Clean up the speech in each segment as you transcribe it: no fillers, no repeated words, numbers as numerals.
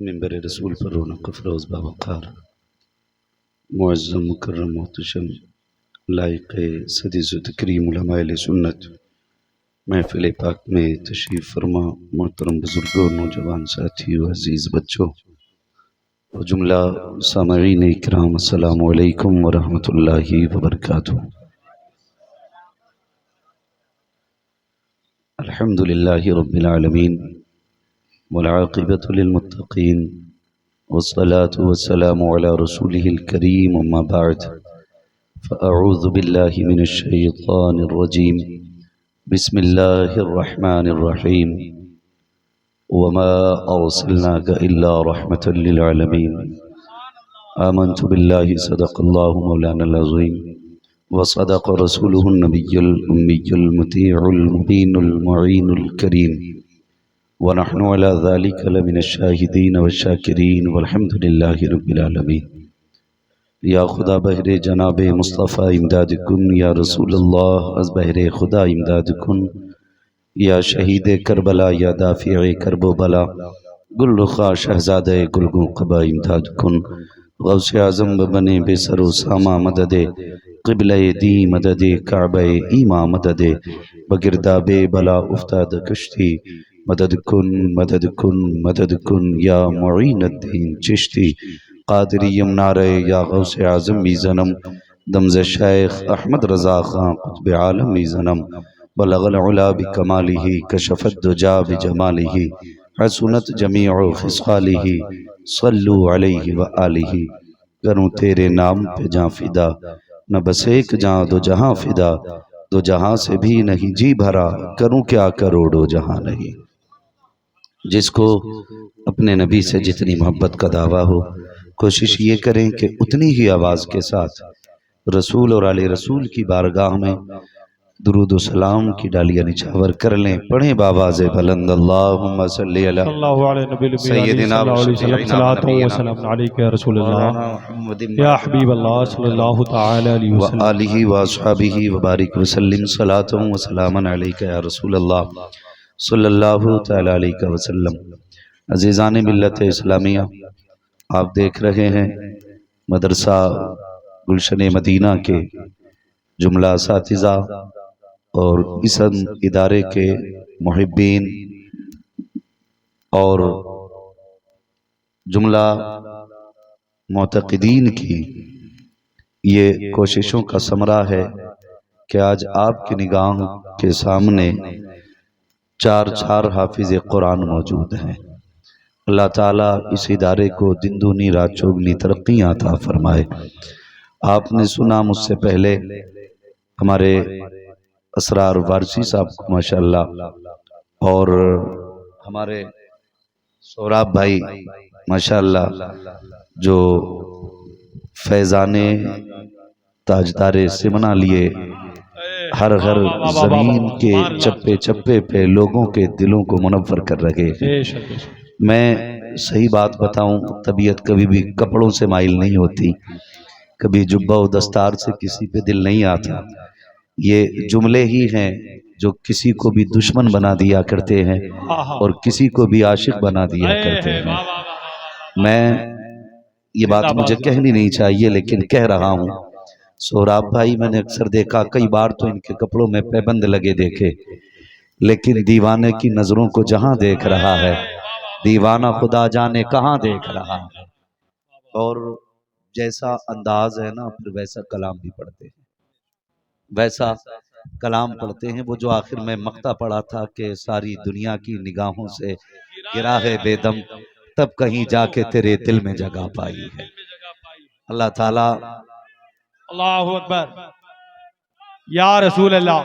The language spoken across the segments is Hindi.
मिंबर रसूल पर रौनक फ़रोज़ बावक़ार मुअज़्ज़म मुकर्रम मोहतशम लायक़ सदी तकरीम उलमाए अहले सुन्नत महफ़िल पाक में तशरीफ़ फरमा मोहतरम बुज़ुर्गों, नौजवान साथियों, अज़ीज़ बच्चों और जुमला सामईन इकराम, अस्सलामु अलैकुम व रहमतुल्लाहि व बरकातुहू। अल्हम्दुलिल्लाहि रब्बिल आलमीन वल आक़िबतु लिल मुत्तक़ीन वस्सलातु वस्सलामु अला रसूलिहिल करीम अम्मा बअद फ़अऊज़ु बिल्लाहि मिनश शैतानिर रजीम बिस्मिल्लाहिर रहमानिर रहीम वमा अर्सलनाका इल्ला रहमतल लिल आलमीन आमन्तु बिल्लाहि सदक़ल्लाहु मौलानल अज़ीम व सदक़ रसूलुहुन नबियुल उम्मियुल मुतीउल मुबीनुल मुईनुल करीम व नहनु अला ज़ालिका लमिनश शाहिदीन वश्शाकिरीन वल्हम्दुलिल्लाहि रब्बिल आलमीन। या खुदा बहरे जनाब मुस्तफ़ा इमदाद कुन, या रसूलल्लाह अज़ बहरे खुदा इमदाद कुन, या शहीद करबला, या दाफ़िए करबो बला, गुल रुखा शहज़ादे गुलगो क़बा इमदाद कुन। गौसे आज़म बने बेसरो सामा मददे क़िबले दी मददे काबे ईमा मददे बगिरदाबे बला उफ्ताद कश्ती मदद कुन मदद कुन मदद कुन, या मुईनुद्दीन चिश्ती क़ादिरी यमनारे, या गौसे आज़म मीज़नम दमज़ शेख अहमद रज़ा ख़ां क़ुत्ब आलम मीज़नम बलगल उला बिकमालिही कशफ़त दुजा बिजमालिही हसनत जमीउ ख़िसालिही सल्लु अलैहि व आलिही। करूँ तेरे नाम पे जाँ फ़िदा, न बस एक जाँ दो जहाँ फ़िदा, दो जहाँ से भी नहीं जी भरा, करूँ क्या करोड़ों जहाँ नहीं। जिसको अपने नबी से जितनी मोहब्बत का दावा हो, कोशिश ये करें कि उतनी ही आवाज़ के साथ रसूल और आले रसूल की बारगाह में दुरूद व सलाम की डालियाँ निछावर कर लें। पढ़ें बावाज़े बुलंद अल्लाहुम्मा सल्ली अला सय्यदिना व शफीइना व नबीना मौलाना मुहम्मदिन या हबीब अल्लाह सल्लल्लाहु तआला अलैहि व वसल्लम। आलिहि व अस्हाबिहि व बारिक व सल्लिम सलातन व सलामन अलैका या रसूल अल्लाह सल्लल्लाहु तआला अलैहि वसल्लम। अज़ीज़ान मिल्लत इस्लामिया, आप देख रहे हैं मदरसा गुलशन मदीना के जुमला असातिज़ा और इस इदारे के मुहिब्बीन और जुमला मोतक़दीन की ये कोशिशों का समरा है कि आज आपकी निगाहों के सामने चार चार हाफिज़ कुरान मौजूद हैं। अल्लाह ताला इस इदारे को दिन दूनी रात चौगनी तरक्कियाँ अता फरमाए। आपने सुना मुझसे पहले हमारे असरार वारसी साहब को माशाअल्लाह, और हमारे सोराब भाई माशाअल्लाह जो फैज़ाने ताजदारे सिमना लिए हर हर ज़मीन के चप्पे चप्पे पे लोगों के दिलों को मुनव्वर कर रहे हैं। मैं सही बात बताऊं, तबीयत कभी भी कपड़ों से माइल नहीं होती, कभी जुब्बा व दस्तार से किसी पे दिल नहीं आता। ये जुमले ही हैं जो किसी को भी दुश्मन बना दिया करते हैं और किसी को भी आशिक बना दिया करते हैं। मैं ये बात मुझे कहनी नहीं चाहिए लेकिन कह रहा हूँ। सोहराब भाई, मैंने अक्सर देखा, कई बार तो इनके कपड़ों में पैबंद लगे देखे, लेकिन दीवाने की नजरों को जहां देख रहा है, दीवाना खुदा जाने कहां देख रहा है। और जैसा अंदाज है ना, फिर वैसा कलाम भी पढ़ते हैं, वैसा कलाम पढ़ते हैं। वो जो आखिर में मक्ता पढ़ा था कि सारी दुनिया की निगाहों से गिरा है बेदम, तब कहीं जाके तेरे दिल में जगह पाई है। अल्लाह ताला। अल्लाहु अकबर, या रसूल अल्लाह।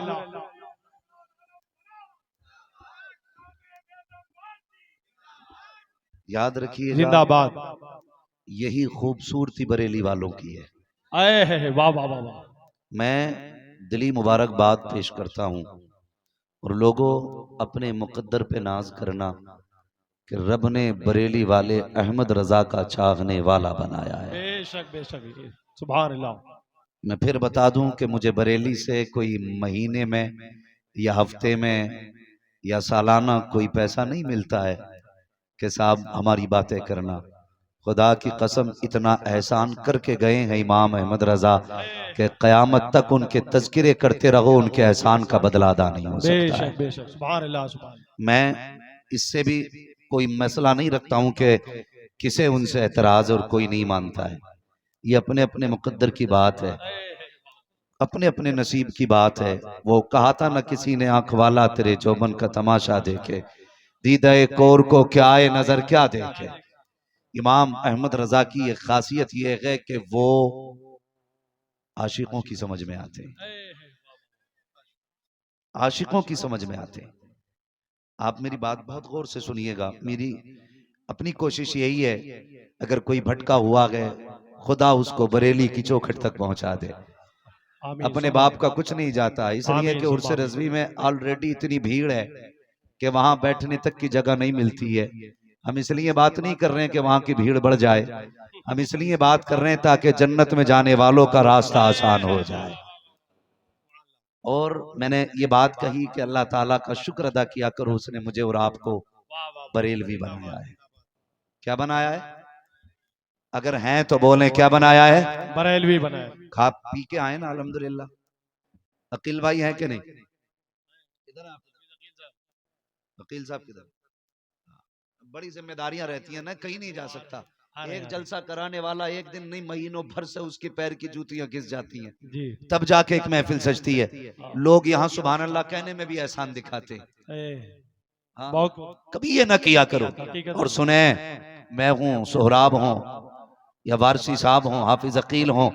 याद रखिएगा, जिंदाबाद। यही खूबसूरती बरेली वालों की है। आए है वाह वाह वाह वाह। मैं दिली मुबारकबाद पेश करता हूँ और लोगों अपने मुकद्दर पे नाज करना कि रब ने बरेली वाले अहमद रजा का चाहने वाला बनाया है। बेशक बेशक, सुभान अल्लाह। मैं फिर बता दूं कि मुझे बरेली से कोई महीने में या हफ्ते में या सालाना कोई पैसा नहीं मिलता है कि साहब हमारी बातें करना। खुदा की कसम इतना एहसान करके गए हैं इमाम अहमद रजा कि क़यामत तक उनके तज़किरे करते रहो, उनके एहसान का बदला अदा नहीं हो सकता है। बेशक बेशक सुभान अल्लाह सुभान अल्लाह। मैं इससे भी कोई मसला नहीं रखता हूं कि किसे उनसे एतराज और कोई नहीं मानता है। ये अपने अपने मुकद्दर की बात है, अपने अपने नसीब की बात है। वो कहा था ना किसी ने, आंख वाला तेरे चौबन का तमाशा देखे, दीदाए कोर को क्या आए नजर क्या देखे। इमाम अहमद रजा की एक खासियत यह है कि वो आशिकों की समझ में आते हैं, आशिकों की समझ में आते हैं। आप मेरी बात बहुत गौर से सुनिएगा। मेरी अपनी कोशिश यही है, अगर कोई भटका हुआ है, खुदा उसको बरेली की चौखट तक पहुंचा दे। आमीन अपने सुम्मा बाप का कुछ नहीं जाता, इसलिए आमीन कि उर्स सुम्मा आमीन। रज़वी में ऑलरेडी इतनी भीड़ है कि वहां बैठने तक की जगह नहीं मिलती है। हम इसलिए बात नहीं कर रहे हैं कि वहां की भीड़ बढ़ जाए, हम इसलिए बात कर रहे हैं ताकि जन्नत में जाने वालों का रास्ता आसान हो जाए। और मैंने ये बात कही कि अल्लाह ताला का शुक्र अदा किया करो, उसने मुझे और आपको बरेलवी बनाया है। क्या बनाया है? अगर हैं तो बोलें क्या बनाया है? बरेलवी बनाए। खा पी के आए ना अल्हम्दुलिल्लाह। अकील भाई हैं कि नहीं? किधर आप? वकील साहब किधर? बड़ी जिम्मेदारियां रहती हैं ना, कहीं नहीं जा सकता। एक जलसा कराने वाला एक दिन नहीं, महीनों भर से उसके पैर की जूतियां घिस जाती हैं, जी तब जाके एक महफिल सजती है। लोग यहाँ सुभान अल्लाह कहने में भी एहसान दिखाते हैं। हाँ, बहुत कभी ये ना किया करो। हकीकत और सुने, मैं हूँ, सोहराब हूँ, या वारसी साहब हों, हाफिज अकील हों,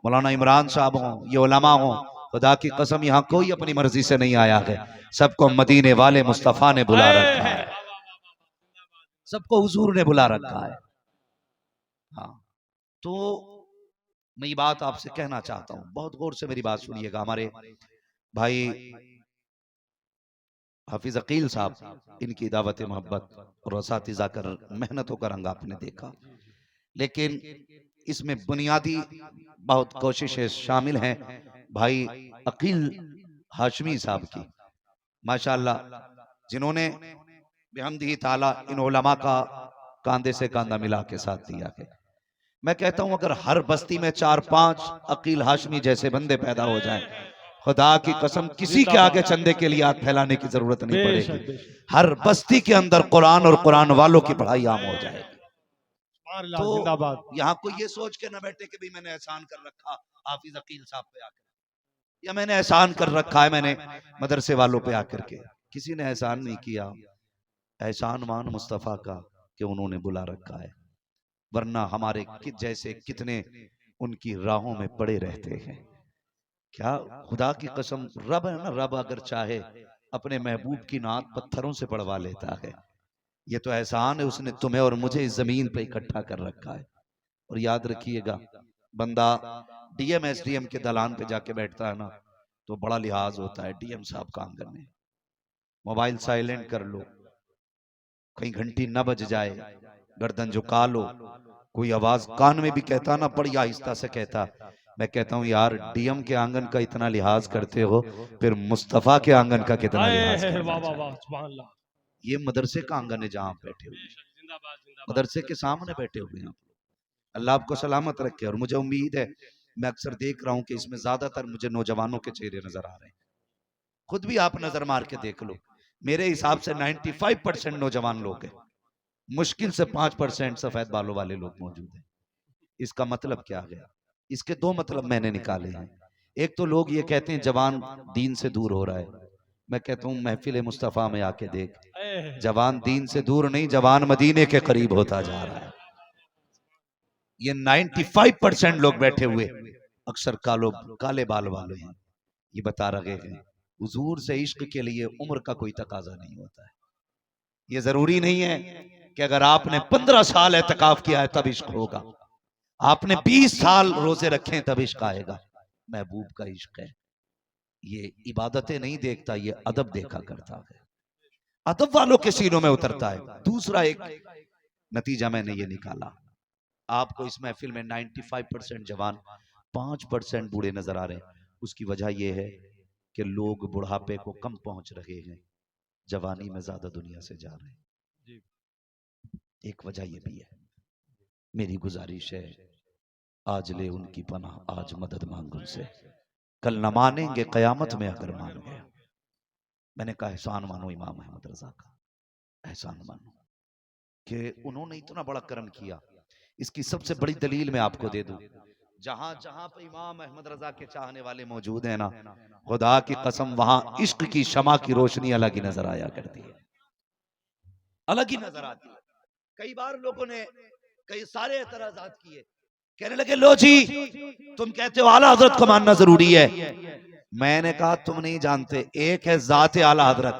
मौलाना इमरान साहब हों, ये उलमा हों, खुदा की कसम यहाँ कोई अपनी मर्जी से नहीं आया है। सबको मदीने वाले मुस्तफा ने बुला रखा है, सबको हुजूर ने बुला रखा है। हाँ, तो मैं ये बात आपसे कहना चाहता हूँ, बहुत गौर से मेरी बात सुनिएगा। हमारे भाई हाफिज अकील साहब, इनकी दावत मोहब्बत और असातिज़ा कर मेहनतों का रंग आपने देखा, लेकिन इसमें बुनियादी बहुत कोशिशें शामिल हैं भाई अकील हाशमी साहब की, माशाअल्लाह, जिन्होंने बेहमदी ताला इन उलमा का कांधे से कांधा मिला के साथ दिया है। मैं कहता हूं अगर हर बस्ती में 4-5 अकील हाशमी जैसे बंदे पैदा हो जाएं, खुदा की कसम किसी के आगे चंदे के लिए हाथ फैलाने की जरूरत नहीं बेशक पड़ेगी। बेशक हर बस्ती के अंदर कुरान और कुरान वालों की पढ़ाई आम हो जाएगी। सुभान अल्लाह तो जिंदाबाद। यहाँ कोई ये सोच के ना बैठे कि भाई मैंने एहसान कर रखा हाफिज अकील साहब पे आकर, या मैंने एहसान कर रखा है मैंने मदरसे वालों पे आकर के। किसी ने एहसान नहीं किया, एहसान मान मुस्तफा का कि उन्होंने बुला रखा है, वरना हमारे जैसे कितने उनकी राहों में पड़े रहते हैं। क्या खुदा की कसम, रब है ना, रब अगर चाहे अपने महबूब की नात पत्थरों से पड़वा लेता है। ये तो एहसान है, उसने तुम्हें और मुझे इस जमीन पे इकट्ठा कर रखा है। और याद रखिएगा, बंदा डीएम एसडीएम के दलान पे जाके बैठता है ना, तो बड़ा लिहाज होता है डीएम साहब का आंगन में। मोबाइल साइलेंट कर लो, कहीं घंटी न बज जाए, गर्दन झुका लो, कोई आवाज कान में भी कहता ना, बड़ी आहिस्ता से कहता। मैं कहता हूं यार, डीएम के आंगन का इतना लिहाज करते हो, फिर मुस्तफा के आंगन का कितना लिहाज करना वाह वाह चाहिए। वाह सुभान अल्लाह। ये मदरसे का आंगन है जहां आप बैठे हुए हैं, जिंदाबाद जिंदाबाद। मदरसे के सामने बैठे हुए हैं आप लोग। अल्लाह आपको सलामत रखे। और मुझे उम्मीद है, मैं अक्सर देख रहा हूं कि इसमें ज्यादातर मुझे नौजवानों के चेहरे नजर आ रहे हैं। खुद भी आप नजर मार के देख लो, मेरे हिसाब से 95% नौजवान लोग हैं, मुश्किल से 5% सफेद बालों वाले लोग मौजूद हैं। इसका मतलब क्या है? इसके दो मतलब मैंने निकाले हैं। एक तो लोग ये कहते हैं जवान दीन से दूर हो रहा है, मैं कहता हूं महफिल मुस्तफा में आके देख, जवान दीन से दूर नहीं, जवान मदीने के करीब होता जा रहा है। ये 95% लोग बैठे हुए अक्सर काले बाल वाले हैं, ये बता रहे हैं हुजूर से इश्क के लिए उम्र का कोई तकाजा नहीं होता है। ये जरूरी नहीं है कि अगर आपने 15 साल एतकाफ किया है तब इश्क होगा, आपने 20 साल रोजे रखे तब इश्क आएगा। महबूब का इश्क है, ये इबादतें नहीं देखता, ये अदब देखा करता है, अदब वालों के सीनों में उतरता है। दूसरा एक नतीजा मैंने ये निकाला, आपको इस महफिल में 95% जवान, 5% बूढ़े नजर आ रहे हैं। उसकी वजह यह है कि लोग बुढ़ापे को कम पहुंच रहे हैं, जवानी में ज्यादा दुनिया से जा रहे हैं। एक वजह यह भी है, मेरी गुजारिश है, आज ले उनकी पनाह, आज मदद मांग उनसे, कल न मानेंगे कयामत में अगर मान गया। मैंने कहा एहसान मानो इमाम अहमद रजा का, एहसान मानो कि उन्होंने इतना बड़ा कर्म किया। इसकी सबसे बड़ी दलील मैं आपको दे दूं, जहां जहां पे इमाम अहमद रजा के चाहने वाले मौजूद हैं ना, खुदा की कसम वहां इश्क की शमा की रोशनी अलग ही नजर आया करती है, अलग ही नजर आती है। कई बार लोगों ने कई सारे एतराजात किए, कहने लगे लो जी तुम कहते हो आला हजरत को मानना जरूरी है। मैंने कहा तुम नहीं जानते, एक है जात आला हजरत,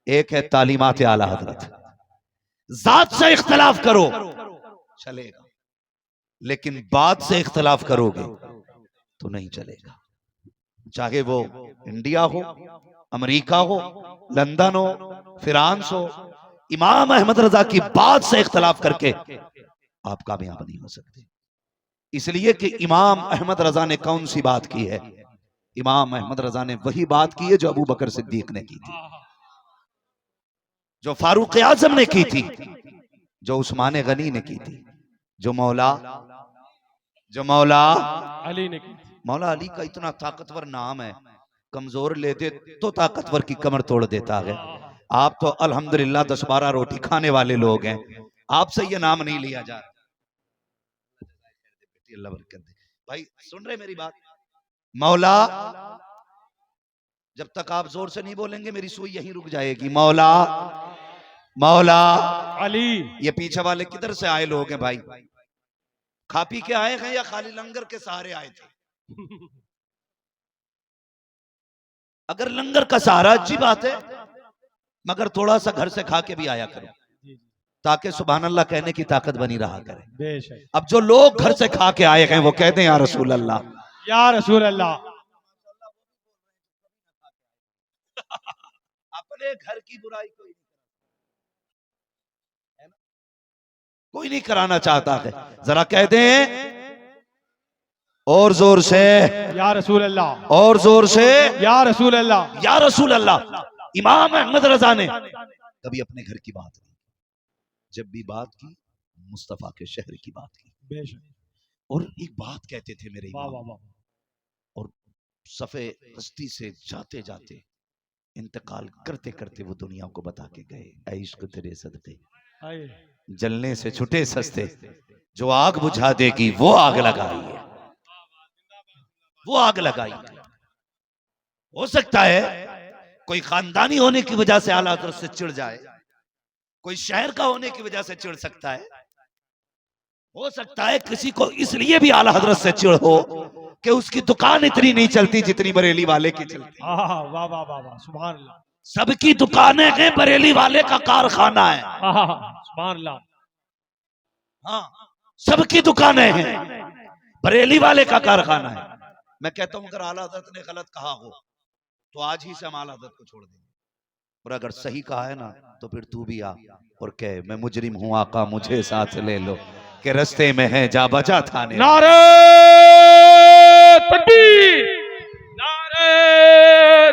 एक है तालीमात आला हजरत। जात से इख्तलाफ करो चलेगा, लेकिन बात से इख्तलाफ करोगे तो नहीं चलेगा। चाहे वो इंडिया हो, अमेरिका हो, लंदन हो, फ्रांस हो, इमाम अहमद रजा की बात से इख्तलाफ करके आप कामयाब नहीं हो सकते। इसलिए कि इमाम अहमद रजा ने कौन सी बात की है? इमाम अहमद रजा ने वही बात की है जो अबू बकर सिद्दीक ने की थी, जो फारूक आजम ने की थी, जो उस्मान गनी ने की थी, जो मौला अली ने की। मौला अली का इतना ताकतवर नाम है, कमजोर ले दे तो ताकतवर की कमर तोड़ देता है। आप तो अल्हम्दुलिल्लाह 10-12 रोटी खाने वाले लोग हैं, आपसे ये नाम नहीं लिया जा रहा। अल्लाह बरकत दे। भाई सुन रहे मेरी बात? मौला, जब तक आप जोर से नहीं बोलेंगे मेरी सुई यहीं रुक जाएगी। मौला मौला अली। ये पीछे वाले किधर से आए लोग हैं भाई? खा पी के आए हैं या खाली लंगर के सहारे आए थे? अगर लंगर का सहारा अच्छी बात है, मगर थोड़ा सा घर से खा के भी आया करो, ताकि सुभान अल्लाह कहने की ताकत बनी रहा करे। अब जो लोग घर से खा के आए हैं वो कहते हैं या रसूल अल्लाह, या रसूल अल्लाह। अपने घर की बुराई कोई नहीं कराना चाहता है। जरा कह दें और जोर से, या रसूल अल्लाह, और जोर से, या रसूल अल्लाह, या रसूल अल्लाह। इमाम अहमद रजा ने कभी अपने घर की बात नहीं, जब भी बात की मुस्तफा के शहर की बात की। और एक बात कहते थे मेरे इमाम, और सफे हस्ती से जाते जाते इंतकाल करते करते वो दुनिया को बता के गए, ऐ इश्क तेरे सदके जलने से छुटे सस्ते, जो आग बुझा देगी वो आग लगाई है, वो आग लगाई है। हो सकता है कोई खानदानी होने की वजह से आला हज़रत से चिढ़ जाए, कोई शहर का होने की वजह से चिढ़ सकता है, हो सकता है किसी को इसलिए भी आला हज़रत से चिढ़ हो कि उसकी दुकान इतनी नहीं चलती जितनी बरेली वाले की चलती। वाह वाह वाह वाह, सुभान अल्लाह। सबकी दुकानें हैं, बरेली वाले का कारखाना है। सुभान अल्लाह। हाँ, सबकी दुकानें हैं, बरेली वाले का कारखाना है। मैं कहता हूं अगर आला हज़रत ने गलत कहा हो तो आज ही से हम आला हज़रत को छोड़ देंगे, और अगर सही कहा है ना तो फिर तू भी आ और कह मैं मुजरिम हूं आका मुझे साथ ले लो, के रस्ते में है जा बजा थाने। नारे तकबीर, नारे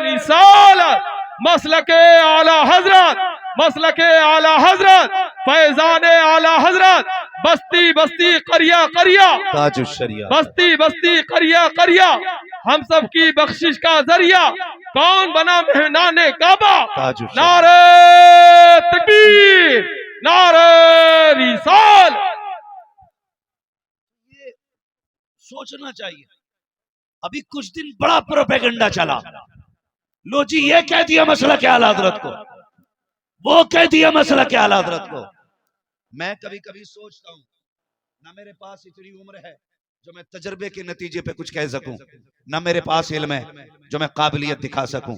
रिसालत, मसलके आला हजरत, मसलके आला हजरत, फैजाने आला हजरत, बस्ती बस्ती करिया करिया, ताजुश्शरिया, बस्ती बस्ती करिया करिया, हम सब की बख्शिश का जरिया, कौन बना मेहनाने काबा। नारे तकबीर, नारे रिसालत। सोचना चाहिए। अभी कुछ दिन बड़ा प्रोपेगेंडा चला, लो जी ये कह दिया मसला के आला हज़रत को, वो कह दिया मसला के आला हज़रत को। मैं कभी कभी सोचता हूँ ना मेरे पास इतनी उम्र है जो मैं तजर्बे के नतीजे पे कुछ कह सकूं, ना मेरे पास इल्म है जो मैं काबिलियत दिखा सकूं।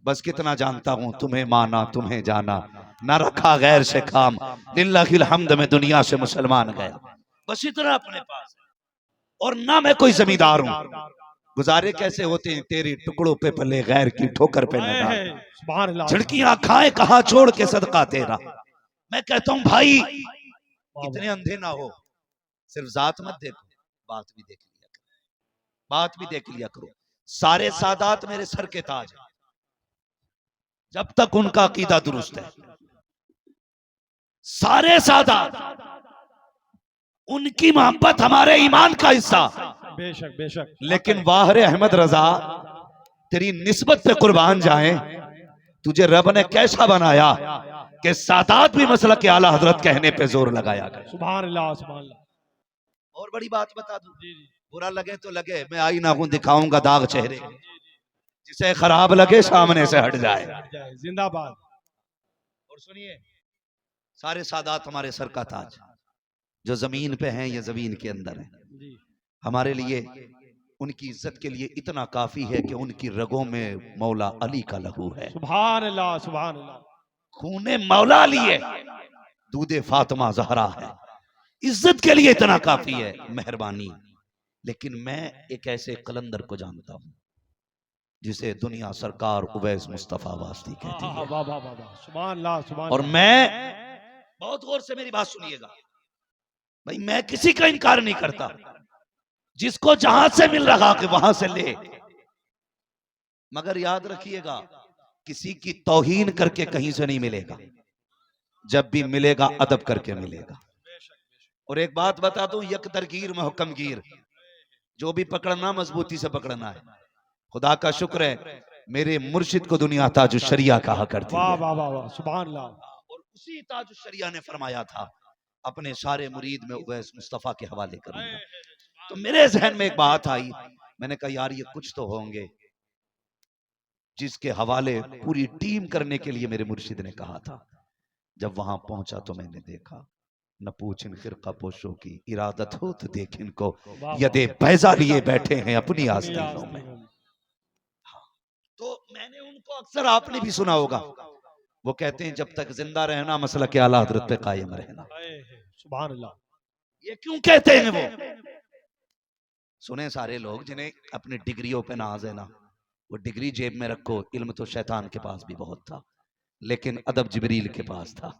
बस कितना जानता हूं तुम्हें माना तुम्हें जाना, ना रखा गैर से काम, लिल्लाहिल हम्द में दुनिया से मुसलमान गया। बस इतना अपने पास, और ना मैं कोई जमींदार हूं। गुजारे कैसे होते हैं तेरी टुकड़ों पे पले गैर की ठोकर पे न डाल, झड़कियां खाए कहां छोड़ के सदका तेरा। मैं कहता हूं भाई इतने अंधे ना हो, सिर्फ जात मत देखो, बात भी देख लिया करो, बात भी देख लिया करो। सारे सादात मेरे सर के ताज हैं जब तक उनका अकीदा दुरुस्त है। सारे सादात, उनकी मोहब्बत हमारे ईमान का हिस्सा। बेशक बेशक। लेकिन वाहरे अहमद रजा, तेरी निस्बत पे कुर्बान जाए, तुझे रब ने कैसा बनाया कि सादात भी मसला के आला हजरत कहने पे जोर लगाया गया। सुभान अल्लाह सुभान अल्लाह। और बड़ी बात बता दूं, बुरा लगे तो लगे, मैं आई ना हूं दिखाऊंगा दाग चेहरे, जिसे खराब लगे सामने से हट जाए। जिंदाबाद। और सुनिए, सारे सादात हमारे सर का ताज, जो जमीन पे हैं या जमीन के अंदर हैं, हमारे लिए उनकी इज्जत के लिए इतना काफी है कि उनकी रगों में मौला अली का लहू है। सुभान अल्लाह सुभान अल्लाह। खूने मौला अली है, दूधे फातिमा जहरा है, इज्जत के लिए इतना काफी है। मेहरबानी। लेकिन मैं एक ऐसे कलंदर को जानता हूं जिसे दुनिया सरकार उवैस मुस्तफा वास्ती कहती है। वाह वाह वाह, सुभान अल्लाह सुभान। और मैं, बहुत गौर से मेरी बात सुनिएगा भाई, मैं किसी का इनकार नहीं करता, जिसको जहां से मिल रहा कि वहां से ले, मगर याद रखिएगा किसी की तौहीन करके कहीं से नहीं मिलेगा, जब भी मिलेगा अदब करके मिलेगा। और एक बात बता दूं, यक तरगीर महकम गिर, जो भी पकड़ना मजबूती से पकड़ना है। खुदा का शुक्र है मेरे मुर्शिद को दुनिया ताजुश शरिया कहा करती है। वाह वाह वाह, सुभान अल्लाह। और उसी ताजुश शरिया ने फरमाया था अपने सारे मुरीद में उवैस मुस्तफा के हवाले करूंगा। तो मेरे जहन में एक बात आई, मैंने कहा यार ये कुछ तो होंगे जिसके हवाले पूरी टीम करने के लिए मेरे मुर्शिद ने कहा था। जब वहां पहुंचा तो मैंने देखा, न पूछिन फिरका पोशों की इरादत हो तो देख इनको, यदे पैसा लिए बैठे हैं अपनी आस्तीनों में। तो मैंने उनको अक्सर, आपने भी सुना होगा, वो कहते हैं जब तक जिंदा रहना मसला के आला हजरत पे कायम रहना। सुभान अल्लाह। ये क्यों कहते हैं वो? सुने सारे लोग जिन्हें अपनी डिग्रियों पे नाज है ना, वो डिग्री जेब में रखो, इल्म तो शैतान के पास भी बहुत था, लेकिन अदब जिब्रील के पास था,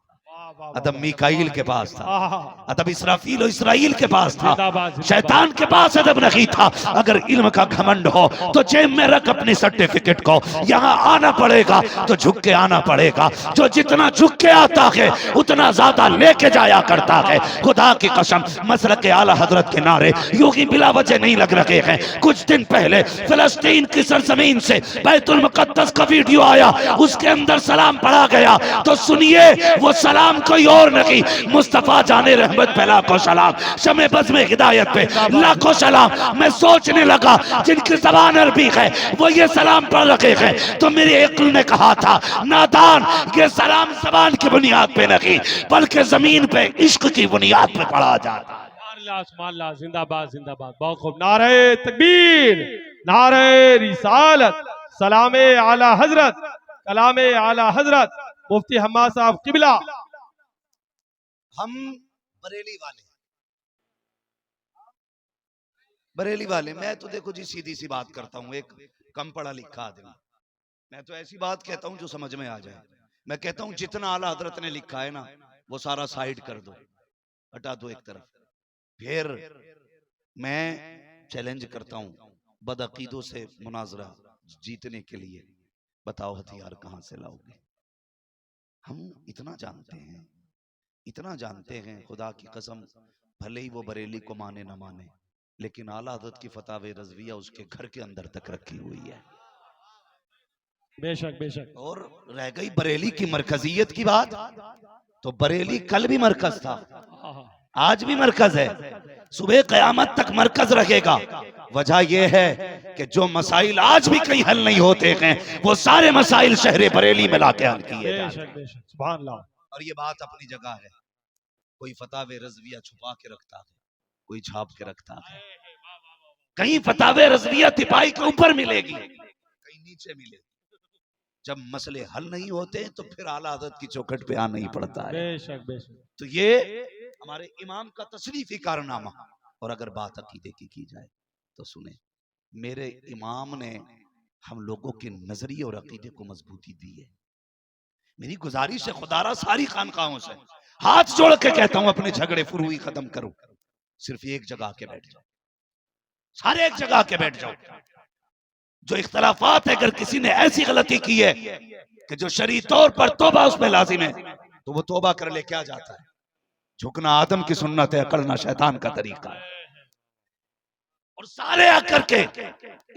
अदब मीकाईल के पास था, अदब इसराफील और इसराइल के पास था, शैतान के पास अदब नहीं था। अगर इल्म का घमंड हो तो जेब में रख अपनी सर्टिफिकेट को, यहाँ आना पड़ेगा तो झुक के आना पड़ेगा। जो जितना झुक के आता है उतना ज्यादा लेके जाया करता है। खुदा की कसम, मसलक के आला हजरत के नारे यूं ही बिला वजह नहीं लग रहे हैं। कुछ दिन पहले फिलिस्तीन की सरजमीन से बैतुल मुकद्दस का वीडियो आया, उसके अंदर सलाम पढ़ा गया, तो सुनिए वो सलाम कोई और नहीं, मुस्तफा जाने रहमत पे लाखों सलाम, शमे बज़ में हिदायत पे लाखों सलाम। मैं सोचने लगा जिनकी ज़बान अरबी है वो ये सलाम पढ़ रखे हैं, तो मेरे अक्ल ने कहा था नादान, ये सलाम ज़बान की बुनियाद पे नहीं बल्कि जमीन पे इश्क की बुनियाद पे पढ़ा जाता है। जिंदाबाद जिंदाबाद, बहुत खूब। नारे तकबीर, नारे रिसालत, सलामे आला हजरत, कलामे आला हजरत मुफ्ती हम्माद साहब किबला। हम बरेली वाले, मैं तो देखो जी सीधी सी बात करता हूँ, एक कम पढ़ा लिखा आदमी, मैं तो ऐसी बात कहता हूँ जो समझ में आ जाए। मैं कहता हूँ जितना आला हजरत ने लिखा है ना वो सारा साइड कर दो, हटा दो एक तरफ। फिर मैं चैलेंज करता हूँ बदअकीदों से मुनाजरा जीतने के लिए, बताओ हथियार कहाँ से लाओगे? हम इतना जानते हैं, इतना जानते हैं, खुदा की कसम, भले ही वो बरेली को माने ना माने, लेकिन आला हज़रत की फतावे रज़विया उसके घर के अंदर तक रखी हुई है। बेशक बेशक। और रह गई बरेली की मरकजियत की बात, तो बरेली कल भी मरकज था, आज भी मरकज है, सुबह क़यामत तक मरकज रहेगा। वजह यह है कि जो मसाइल आज भी कहीं हल नहीं होते हैं वो सारे मसाइल शहर बरेली में लाके हल किए जाते हैं। सुभान अल्लाह। और ये बात अपनी जगह है, कोई फतावे रज़विया छुपा के रखता है, कोई छाप के रखता है। कहीं फतावे रज़विया तिपाही के ऊपर मिलेगी, कहीं नीचे मिलेगी। जब मसले हल नहीं होते तो फिर आला हज़रत की चौखट पे आना ही पड़ता है। बेशक बेशक। तो ये हमारे इमाम का तशरीफी कारनामा। और अगर बात अकीदे की जाए तो सुने, मेरे इमाम ने हम लोगों के नजरिए और अकीदे को मजबूती दी है। मेरी गुजारिश है खुदारा सारी खानकाहों से हाथ जोड़ के कहता हूं, अपने झगड़े फुरुई खत्म करो, सिर्फ एक जगह के बैठ जाओ, सारे एक जगह के बैठ जाओ। जो इख्तलाफात है, अगर किसी ने ऐसी गलती की है कि जो शरई तौर पर तौबा उस पे लाजिम है, तो वो तौबा कर ले, क्या जाता है? झुकना आदम की सुन्नत है, अकड़ना शैतान का तरीका है। और सारे आकर के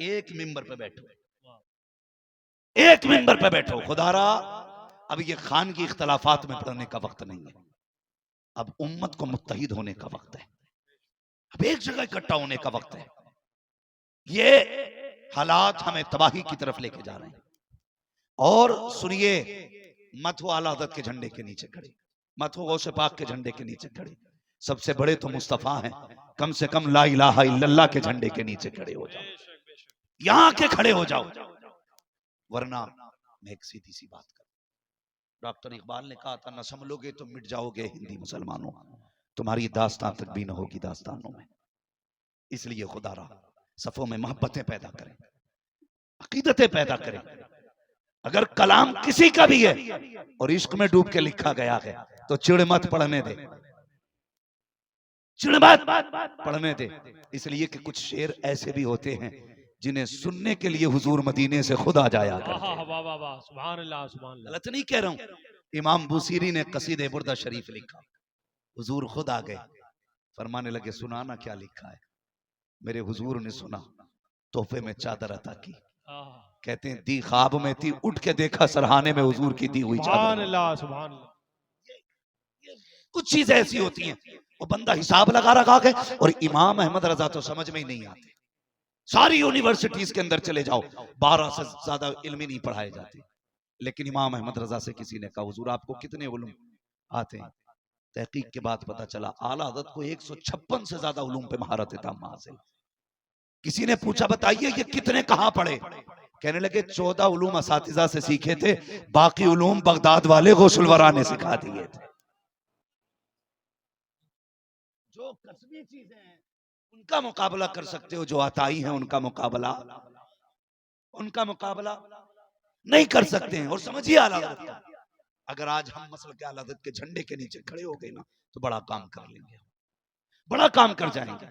एक मिंबर पे बैठो, एक मिंबर पे बैठो। खुदारा अब ये खान की इख्तलाफात में पड़ने का वक्त नहीं है, अब उम्मत को मुत्तहिद होने का वक्त है, अब एक जगह इकट्ठा होने का वक्त है। ये हालात हमें तबाही की तरफ लेके जा रहे हैं। और सुनिए, मत हो आला हज़रत के झंडे के नीचे खड़े, मत हो गौसे पाक के झंडे के नीचे खड़े, सबसे बड़े तो मुस्तफा हैं, कम से कम ला इलाहा इल्लल्लाह के झंडे के नीचे खड़े हो जाओ, यहां के खड़े हो जाओ। वरना मैं एक सीधी सी बात करूं, डॉक्टर इकबाल ने कहा था, न संभलोगे तो मिट जाओगे हिंदी मुसलमानों, तुम्हारी दास्तां तक भी न होगी दास्तानों में। इसलिए खुदारा सफों में मोहब्बतें पैदा करें, अकीदतें पैदा करें। अगर कलाम किसी का भी है और इश्क में डूब के लिखा गया है तो चिड़ मत पढ़ने दे, चिड़ मत पढ़ने दे। इसलिए कि कुछ शेर ऐसे भी होते हैं जिन्हें सुनने के लिए हुजूर मदीने से खुद आ जाया करते हैं। गलत नहीं कह रहा हूं। इमाम बुसीरी ने कसीदे बुर्दा शरीफ लिखा, हुजूर खुद आ गए, फरमाने लगे सुनाना क्या लिखा है। मेरे हुजूर ने सुना, तोहफे में चादर अता की। कहते हैं दी ख्वाब में थी, उठ के देखा सरहाने में हुजूर की दी हुई चादर। कुछ चीजें ऐसी होती हैं वो बंदा हिसाब लगा रखा है। और इमाम अहमद रजा तो समझ में ही नहीं आते। सारी यूनिवर्सिटीज के अंदर चले जाओ, 12 से ज्यादा इल्म नहीं पढ़ाए जाते, लेकिन इमाम अहमद रजा से किसी ने कहा हुजूर आपको कितने उलूम आते हैं? तहकीक के बाद पता चला आला हज़रत को 156 से ज्यादा उलूम पे महारत ताम हासिल। किसी ने पूछा बताइए ये कितने कहां पढ़े? कहने लगे 14 उलूम असातिज़ा से सीखे थे, बाकी उलूम बगदाद वाले गौसुल वरा ने सिखा दिए थे। जो कसबी चीजें हैं उनका मुकाबला कर सकते हो, जो अताई हैं उनका मुकाबला नहीं कर सकते हैं। और समझिए आला हज़रत, अगर आज हम मसलक आला हज़रत के झंडे के नीचे खड़े हो गए ना तो बड़ा काम कर लेंगे, बड़ा काम कर जाएंगे।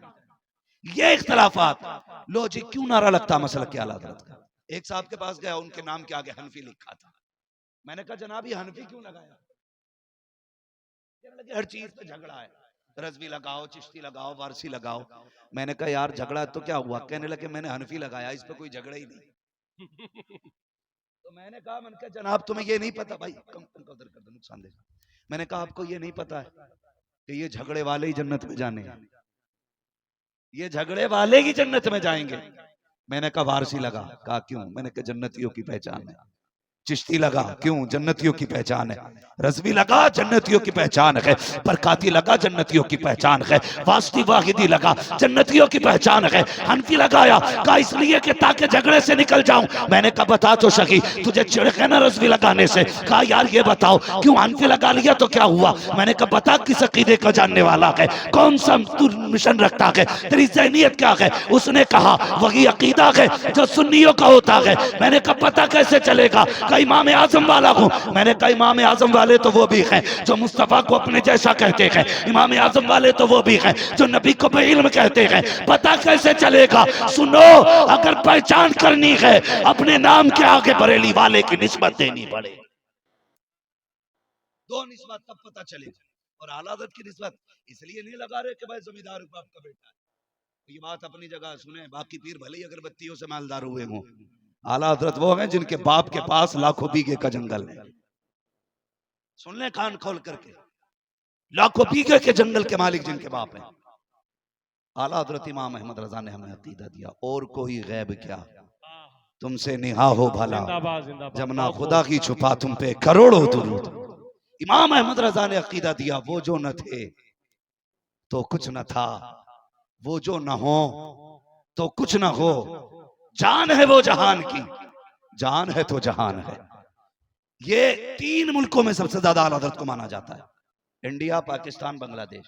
ये इख्तलाफात लो जी क्यों नारा लगता मसलक के आला हज़रत का। एक साहब के पास गया, उनके नाम के आगे हनफी लिखा था। मैंने कहा जनाब ये हनफी क्यों लगाया? कहने लगे हर चीज पे झगड़ा है, रज़वी लगाओ, चिश्ती लगाओ, वारसी लगाओ। मैंने कहा यार झगड़ा तो क्या हुआ? कहने लगे मैंने हनफी लगाया, इस पे कोई झगड़ा ही नहीं। तो मैंने कहा जनाब तुम्हें ये नहीं पता भाई, नुकसान देगा। मैंने कहा आपको ये नहीं पता है कि ये झगड़े वाले ही जन्नत में जाने हैं, ये झगड़े वाले ही जन्नत में जाएंगे। मैंने कहा वारसी लगा, कहा क्यों? मैंने कहा जन्नतियों की पहचान है। चिश्ती लगा, क्यों? जन्नतियों की पहचान है। रज़वी लगा, जन्नतियों की पहचान है। बरकाती लगा, जन्नतियों की पहचान है। वास्ती वाहिदी लगा, जन्नतियों की पहचान है। हनफी लगाया, कहा इसलिए कि ताकि झगड़े से निकल जाऊं। मैंने कहा बता तो सकी, तुझे चिढ़ है ना रज़वी लगाने से? कहा यार ये बताओ क्यों हनफी लगा लिया तो क्या हुआ? मैंने कहा बता किस अकीदे का जानने वाला है, कौन सा तू मिशन रखता है, तेरी ज़हनियत क्या है? उसने कहा वही अकीदा है जो सुन्नियों का होता है। मैंने कहा पता कैसे चलेगा? इमाम आजम वाला हूं। मैंने कहा इमाम आजम वाले तो वो भी हैं जो मुस्तफा को अपने जैसा कहते हैं, इमाम आजम वाले तो वो भी हैं जो नबी को बेइल्म कहते हैं। पता कैसे चलेगा? सुनो, अगर पहचान करनी है अपने नाम के आगे बरेली वाले की निस्बत देनी पड़े। दो निस्बत तब पता चलेगा। और आला हज़रत की निस्बत इसलिए नहीं लगा रहे कि भाई जमींदार बाप का बेटा है। ये बात अपनी जगह सुने, बाकी पीर भले ही अगरबत्तियों से मालदार हुए हों, आला हज़रत वो हैं जिनके बाप के पास लाखों बीघे का जंगल है। सुन ले कान खोल करके, लाखों बीघे के जंगल के मालिक जिनके बाप हैं। आला हज़रत इमाम अहमद रजा ने हमें अकीदा दिया, और कोई गैब क्या तुमसे निहा हो भला, जमना खुदा की छुपा तुम पे करोड़ों दुरूद। इमाम अहमद रजा ने अकीदा दिया, वो जो न थे तो कुछ न था, वो जो न हो तो कुछ न हो, जान है वो जहान की, जान है तो जहान है। ये 3 मुल्कों में सबसे ज्यादा आला हज़रत को माना जाता है, इंडिया, पाकिस्तान, बांग्लादेश।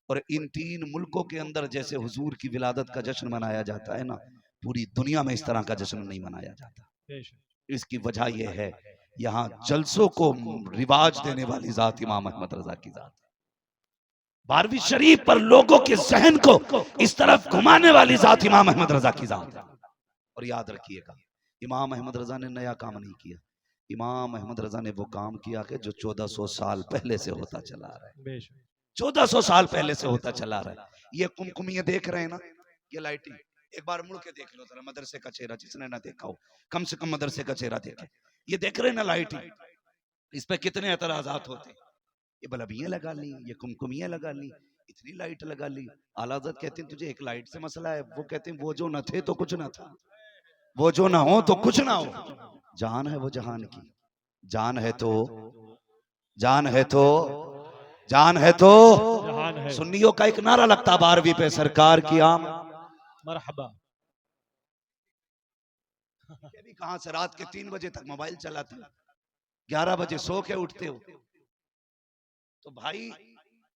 और इन 3 मुल्कों के अंदर जैसे हुजूर की विलादत का जश्न मनाया जाता है ना, पूरी दुनिया में इस तरह का जश्न नहीं मनाया जाता। इसकी वजह यह है यहाँ जलसों को रिवाज देने वाली जात इमाम अहमद रजा की जात, 12वीं शरीफ पर लोगों के जहन को इस तरफ घुमाने वाली जात इमाम अहमद रजा की जात। और याद रखिएगा इमाम अहमद रजा ने नया काम नहीं किया, इमाम अहमद रजा ने वो काम किया कि जो 1400 साल पहले से होता चला रहा है, बेशक 1400 साल पहले से होता चला रहा है। ये कुमकुमियां देख रहे हैं ना, ये लाइटिंग, एक बार मुड़ के देख लो जरा मदरसे का चेहरा, जिसने ना देखा हो कम से कम मदरसे का चेहरा देखे। ये देख रहे हैं ना लाइटिंग, इस पे कितने एतराजात होते हैं। ये बल्बियां लगा ली, ये कुमकुमियां लगा ली, इतनी लाइट लगा ली। आला हज़रत कहते हैं तुझे एक लाइट से मसला है, वो कहते हैं वो जो न थे तो कुछ ना था, वो जो ना हो तो कुछ ना हो। जान है वो जहान की, जान है तो, जान है तो, जान है तो। जहान है। सुन्नियों का एक नारा लगता 12वीं पे, सरकार की आम मरहबा। भी कहां से रात के 3 बजे तक मोबाइल चलाते, 11 बजे सो के उठते हो। तो भाई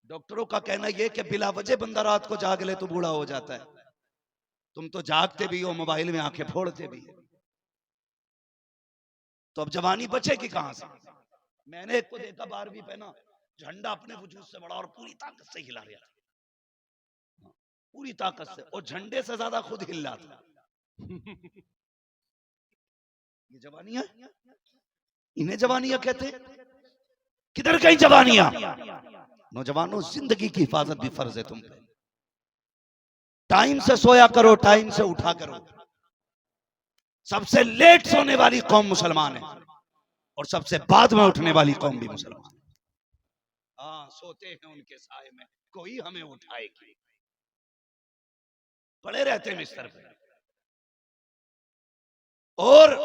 डॉक्टरों का कहना यह कि बिला वजह बंदा रात को जाग ले तो बूढ़ा हो जाता है। तुम तो जागते भी हो, मोबाइल में आंखें फोड़ते भी हो, तो अब जवानी बचेगी कहां से। मैंने एक को देखा 12वीं पे ना, झंडा अपने वजूद से बड़ा और पूरी ताकत से हिला रहा था, पूरी ताकत से, और झंडे से ज्यादा खुद हिल रहा था। ये जवानियां, इन्हें जवानियां कहते। किधर गई जवानियां? नौजवानों, जिंदगी की हिफाजत भी फर्ज है तुम पे। टाइम से सोया करो, टाइम से उठा करो। सबसे लेट सोने वाली कौम मुसलमान है और सबसे बाद में उठने वाली कौम भी मुसलमान है। हाँ, सोते हैं उनके साए में, कोई हमें उठाएगी, पड़े रहते हैं बिस्तर पे। और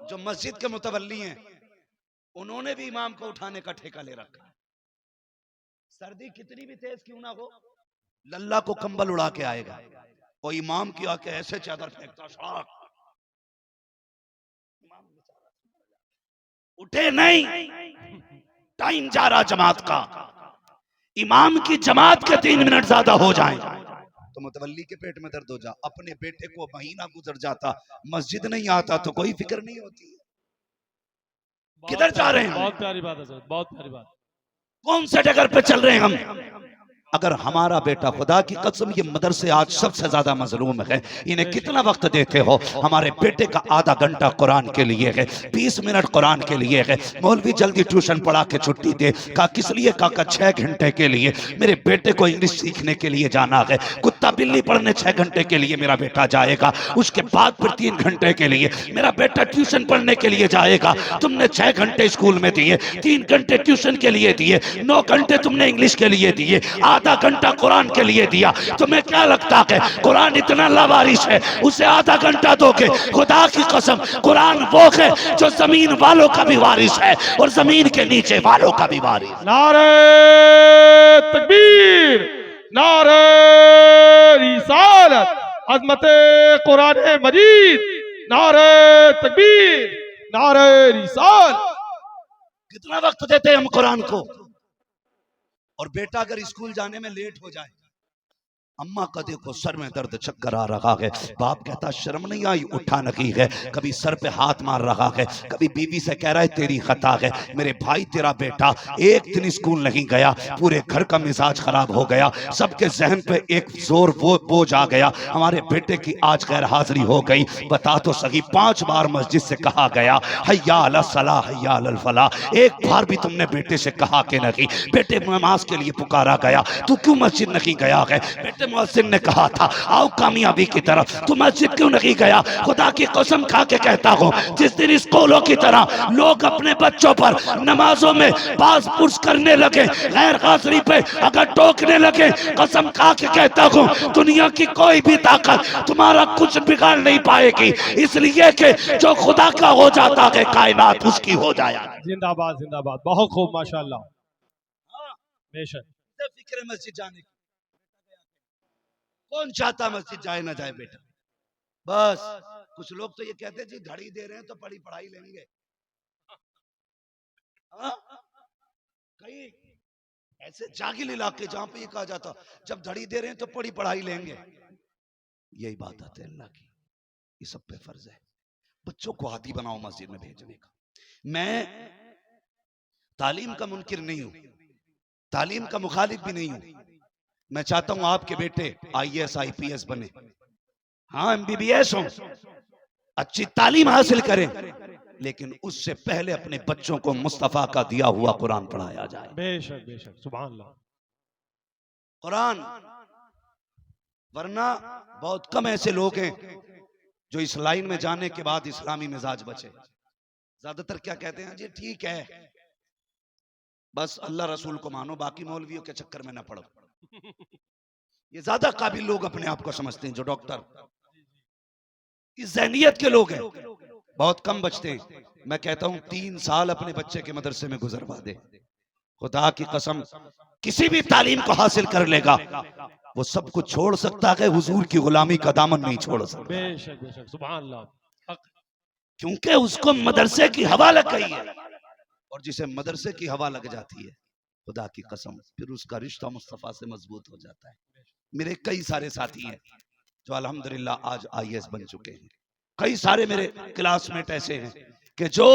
जो मस्जिद के मुतवल्ली हैं, उन्होंने भी इमाम को उठाने का ठेका ले रखा है। सर्दी कितनी भी तेज क्यों ना हो, लल्ला को कंबल उड़ा के आएगा और इमाम की आके ऐसे चादर फेंकता, सड़क उठे नहीं। टाइम जा रहा जमात का, इमाम की जमात के 3 मिनट ज्यादा हो जाएं तो मुतवल्ली के पेट में दर्द हो जा। अपने बेटे को महीना गुजर जाता, मस्जिद नहीं आता तो कोई फिक्र नहीं होती। किधर जा रहे हैं? बहुत प्यारी बात है सर, बहुत प्यारी बात। कौन से डगर पे चल रहे हैं हम? अगर हमारा बेटा, खुदा की कसम, ये मदरसे आज सबसे ज्यादा मजलूम है, इन्हें कितना वक्त देते हो? हमारे बेटे का आधा घंटा कुरान के लिए है, 20 मिनट कुरान के लिए है। मौलवी जल्दी ट्यूशन पढ़ा के छुट्टी दे। कहा किस लिए? कहा 6 घंटे के लिए। मेरे बेटे को इंग्लिश सीखने के लिए जाना है। कुत्ता बिल्ली पढ़ने 6 घंटे के लिए मेरा बेटा जाएगा, उसके बाद फिर 3 घंटे के लिए मेरा बेटा ट्यूशन पढ़ने के लिए जाएगा। तुमने 6 घंटे स्कूल में दिए, 3 घंटे ट्यूशन के लिए दिए, 9 घंटे तुमने इंग्लिश के लिए दिए, आधा घंटा कुरान के लिए दिया। तुम्हें क्या लगता है कुरान इतना लावारिस है, उसे आधा घंटा दोगे? खुदा की कसम, कुरान वो है जो जमीन वालों का भी वारिस है और जमीन के नीचे वालों का भी वारिस। नारे तकबीर, नारे रिसालत, अज़मत कुरान मजीद, नारे तकबीर, नारे रिसालत। कितना वक्त देते हैं हम कुरान को? और बेटा अगर स्कूल जाने में लेट हो जाए, अम्मा का देखो सर में दर्द, चक्कर आ रहा है, बाप कहता शर्म नहीं आई, उठा नहीं है, कभी सर पे हाथ मार रहा है, कभी बीवी से कह रहा है तेरी खता है। मेरे भाई तेरा बेटा एक दिन स्कूल नहीं गया, पूरे घर का मिजाज खराब हो गया, सबके जहन पे एक जोर बोझ आ गया, हमारे बेटे की आज गैर हाजिरी हो गई। बता तो सही, 5 बार मस्जिद से कहा गया हय्या अला सलाह हय्या अल फलाह, एक बार भी तुमने बेटे से कहा कि नहीं? बेटे नमाज के लिए पुकारा गया, तू क्यों मस्जिद नहीं गया है? बेटे मुअज्जिन ने कहा था आओ कामयाबी की तरफ, तू मस्जिद क्यों नहीं गया? खुदा की कसम खा के कहता हूँ, जिस दिन स्कूलों की तरह लोग अपने बच्चों पर नमाजों में बाज पुर्स करने लगे, गैर हाजिरी पे अगर टोकने लगे, कसम खा के कहता हूँ दुनिया की कोई भी ताकत तुम्हारा कुछ बिगाड़ नहीं पाएगी, इसलिए कि जो खुदा का हो जाता है कायनात उसकी हो जाए। जिंदाबाद जिंदाबाद, बहुत खूब, माशाल्लाह। बेशक। फिक्र मस्जिद जाने की, कौन चाहता मस्जिद जाए ना जाए बेटा? बस कुछ लोग तो ये कहते हैं जी घड़ी दे रहे हैं तो पढ़ी पढ़ाई लेंगे। कई ऐसे जागिल इलाके जहां पे ये कहा जाता जब घड़ी दे रहे हैं तो पढ़ी पढ़ाई लेंगे। यही बात आती है अल्लाह की, ये सब पे फर्ज है बच्चों को आदी बनाओ मस्जिद में भेजने का। मैं तालीम का मुनकिर नहीं हूं, तालीम का मुखालिफ भी नहीं हूं। मैं चाहता हूं आपके बेटे IAS IPS बने, हाँ MBBS हो, अच्छी तालीम हासिल करें, लेकिन उससे पहले अपने बच्चों को मुस्तफा का दिया हुआ कुरान पढ़ाया जाए। बेशक बेशक, सुभान अल्लाह। कुरान, वरना बहुत कम ऐसे लोग हैं जो इस लाइन में जाने के बाद इस्लामी मिजाज बचे। ज्यादातर क्या कहते हैं, जी ठीक है, बस अल्लाह रसूल को मानो, बाकी मौलवियों के चक्कर में ना पड़ो। ये ज्यादा काबिल लोग अपने आप को समझते हैं, जो डॉक्टर इस ज़हनियत के लोग हैं, बहुत कम बचते हैं। मैं कहता हूं 3 साल अपने बच्चे के मदरसे में गुजरवा दे, खुदा की कसम किसी भी तालीम को हासिल कर लेगा, वो सब कुछ छोड़ सकता है, हुजूर की गुलामी का दामन नहीं छोड़ सकता। बेशक बेशक, सुभान अल्लाह। क्योंकि उसको मदरसे की हवा लग गई है, और जिसे मदरसे की हवा लग जाती है, खुदा की कसम फिर उसका रिश्ता मुस्तफा से मजबूत हो जाता है। मेरे कई सारे साथी हैं जो अल्हम्दुलिल्लाह आज IAS बन चुके हैं। कई सारे मेरे क्लासमेट ऐसे हैं कि जो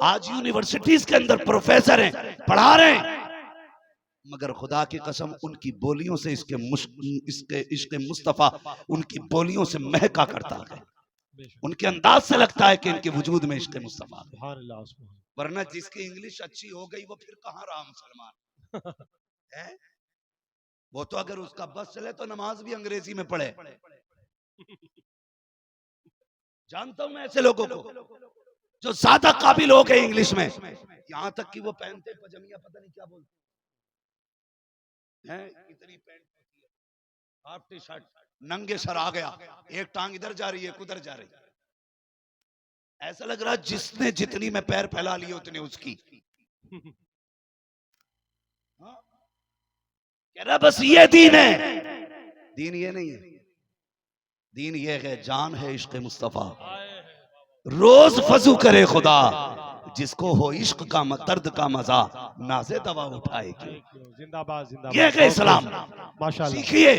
आज यूनिवर्सिटीज के अंदर प्रोफेसर हैं, पढ़ा रहे हैं, मगर खुदा की कसम उनकी बोलियों से इसके इश्क मुस्तफा उनकी बोलियों से महका करता है। उनके अंदाज से लगता है कि इनके वजूद में इश्क मुस्तफा है। वरना जिसकी इंग्लिश अच्छी हो गई वो फिर कहाँ रहा मुसलमान है? वो तो अगर उसका बस चले तो नमाज भी अंग्रेजी में पढ़े। जानता हूं मैं ऐसे लोगों को जो ज्यादा काबिल हो गए इंग्लिश में, यहां तक कि वो पहनते पजामिया पता नहीं क्या बोलते हैं, इतनी पैंट होती है, हाफ टी शर्ट, नंगे सर आ गया, एक टांग इधर जा रही है, उधर जा रही है, ऐसा लग रहा जिसने जितनी में पैर फैला लिए उतने उसकी। कह रहा बस ये दीन है। दीन ये नहीं है, दीन ये है, जान है इश्क मुस्तफा। रोज फजू करे खुदा, जिसको हो इश्क का दर्द का मजा, नाज़े दवा उठाएगी। जिंदाबाद जिंदाबाद, ये है इस्लाम। माशाल्लाह। सीखिए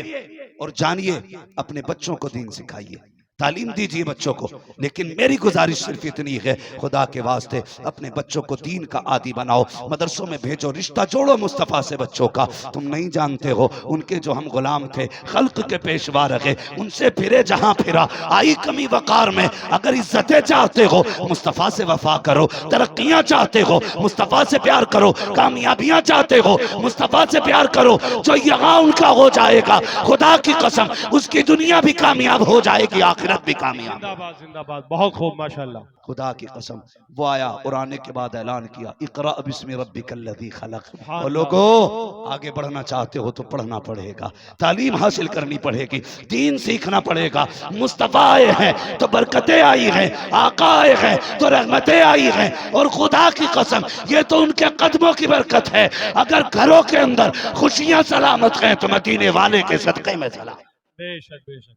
और जानिए, अपने बच्चों को दीन सिखाइए, तालीम दीजिए बच्चों को। लेकिन मेरी गुजारिश सिर्फ इतनी है, खुदा के वास्ते अपने बच्चों को दीन का आदी बनाओ, मदरसों में भेजो, रिश्ता जोड़ो मुस्तफ़ा से बच्चों का। तुम नहीं जानते हो उनके जो हम गुलाम थे, खल्क के पेशवा रहे, उनसे फिरे जहां फिरा, आई कमी वकार में। अगर इज्जतें चाहते हो मुस्तफ़ा से वफा करो, तरक्कियां चाहते हो मुस्तफ़ा से प्यार करो, कामयाबियां चाहते हो मुस्तफ़ा से प्यार करो। जो यहाँ उनका हो जाएगा, खुदा की कसम उसकी दुनिया भी कामयाब हो जाएगी, आखिरत भी कामयाब। जिंदाबाद जिंदाबाद, बहुत खूब माशाल्लाह। खुदा की कसम वो आया और आने के बाद ऐलान किया, इक़रा बिस्मि रब्बिकल्लज़ी खलक़। और लोगों, आगे बढ़ना चाहते हो तो पढ़ना पड़ेगा, तालीम हासिल करनी पड़ेगी, दीन सीखना पड़ेगा। मुस्तफ़ा आए हैं तो बरकतें आई हैं, आका आए हैं तो रहमतें आई हैं। और खुदा की कसम ये तो उनके कदमों की बरकत है। अगर घरों के अंदर खुशियां सलामत हैं तो मदीने वाले के सदक़े में सलाम। बेशक बेशक।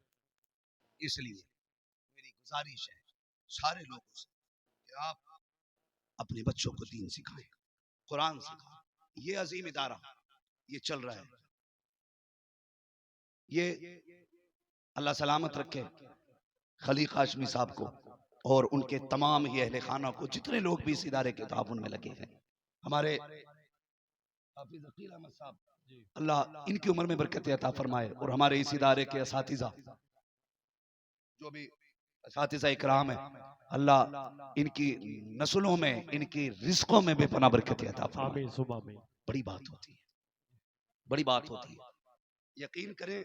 इसलिए मेरी गुजारिश है सारे लोगों से कि आप अपने बच्चों को दीन सिखाएं, कुरान सिखाएं। ये अजीम इदारा ये चल रहा है, ये अल्लाह सलामत रखे खलीक हाशमी साहब को और उनके तमाम ही अहले खाना को, जितने लोग भी इस इदारे के ताउन में लगे हैं। हमारे हाफिज अकील अहमद साहब, अल्लाह इनकी उम्र में बरकत अता फरमाए, और हमारे इस इदारे के असातिज़ा जो भी असातिज़ा इकराम है, अल्लाह इनकी नस्लों में, इनकी रिज़्क़ों में बेपनाह बरकत अता फरमाए। बड़ी बात होती है, बड़ी बात होती है। यकीन करें,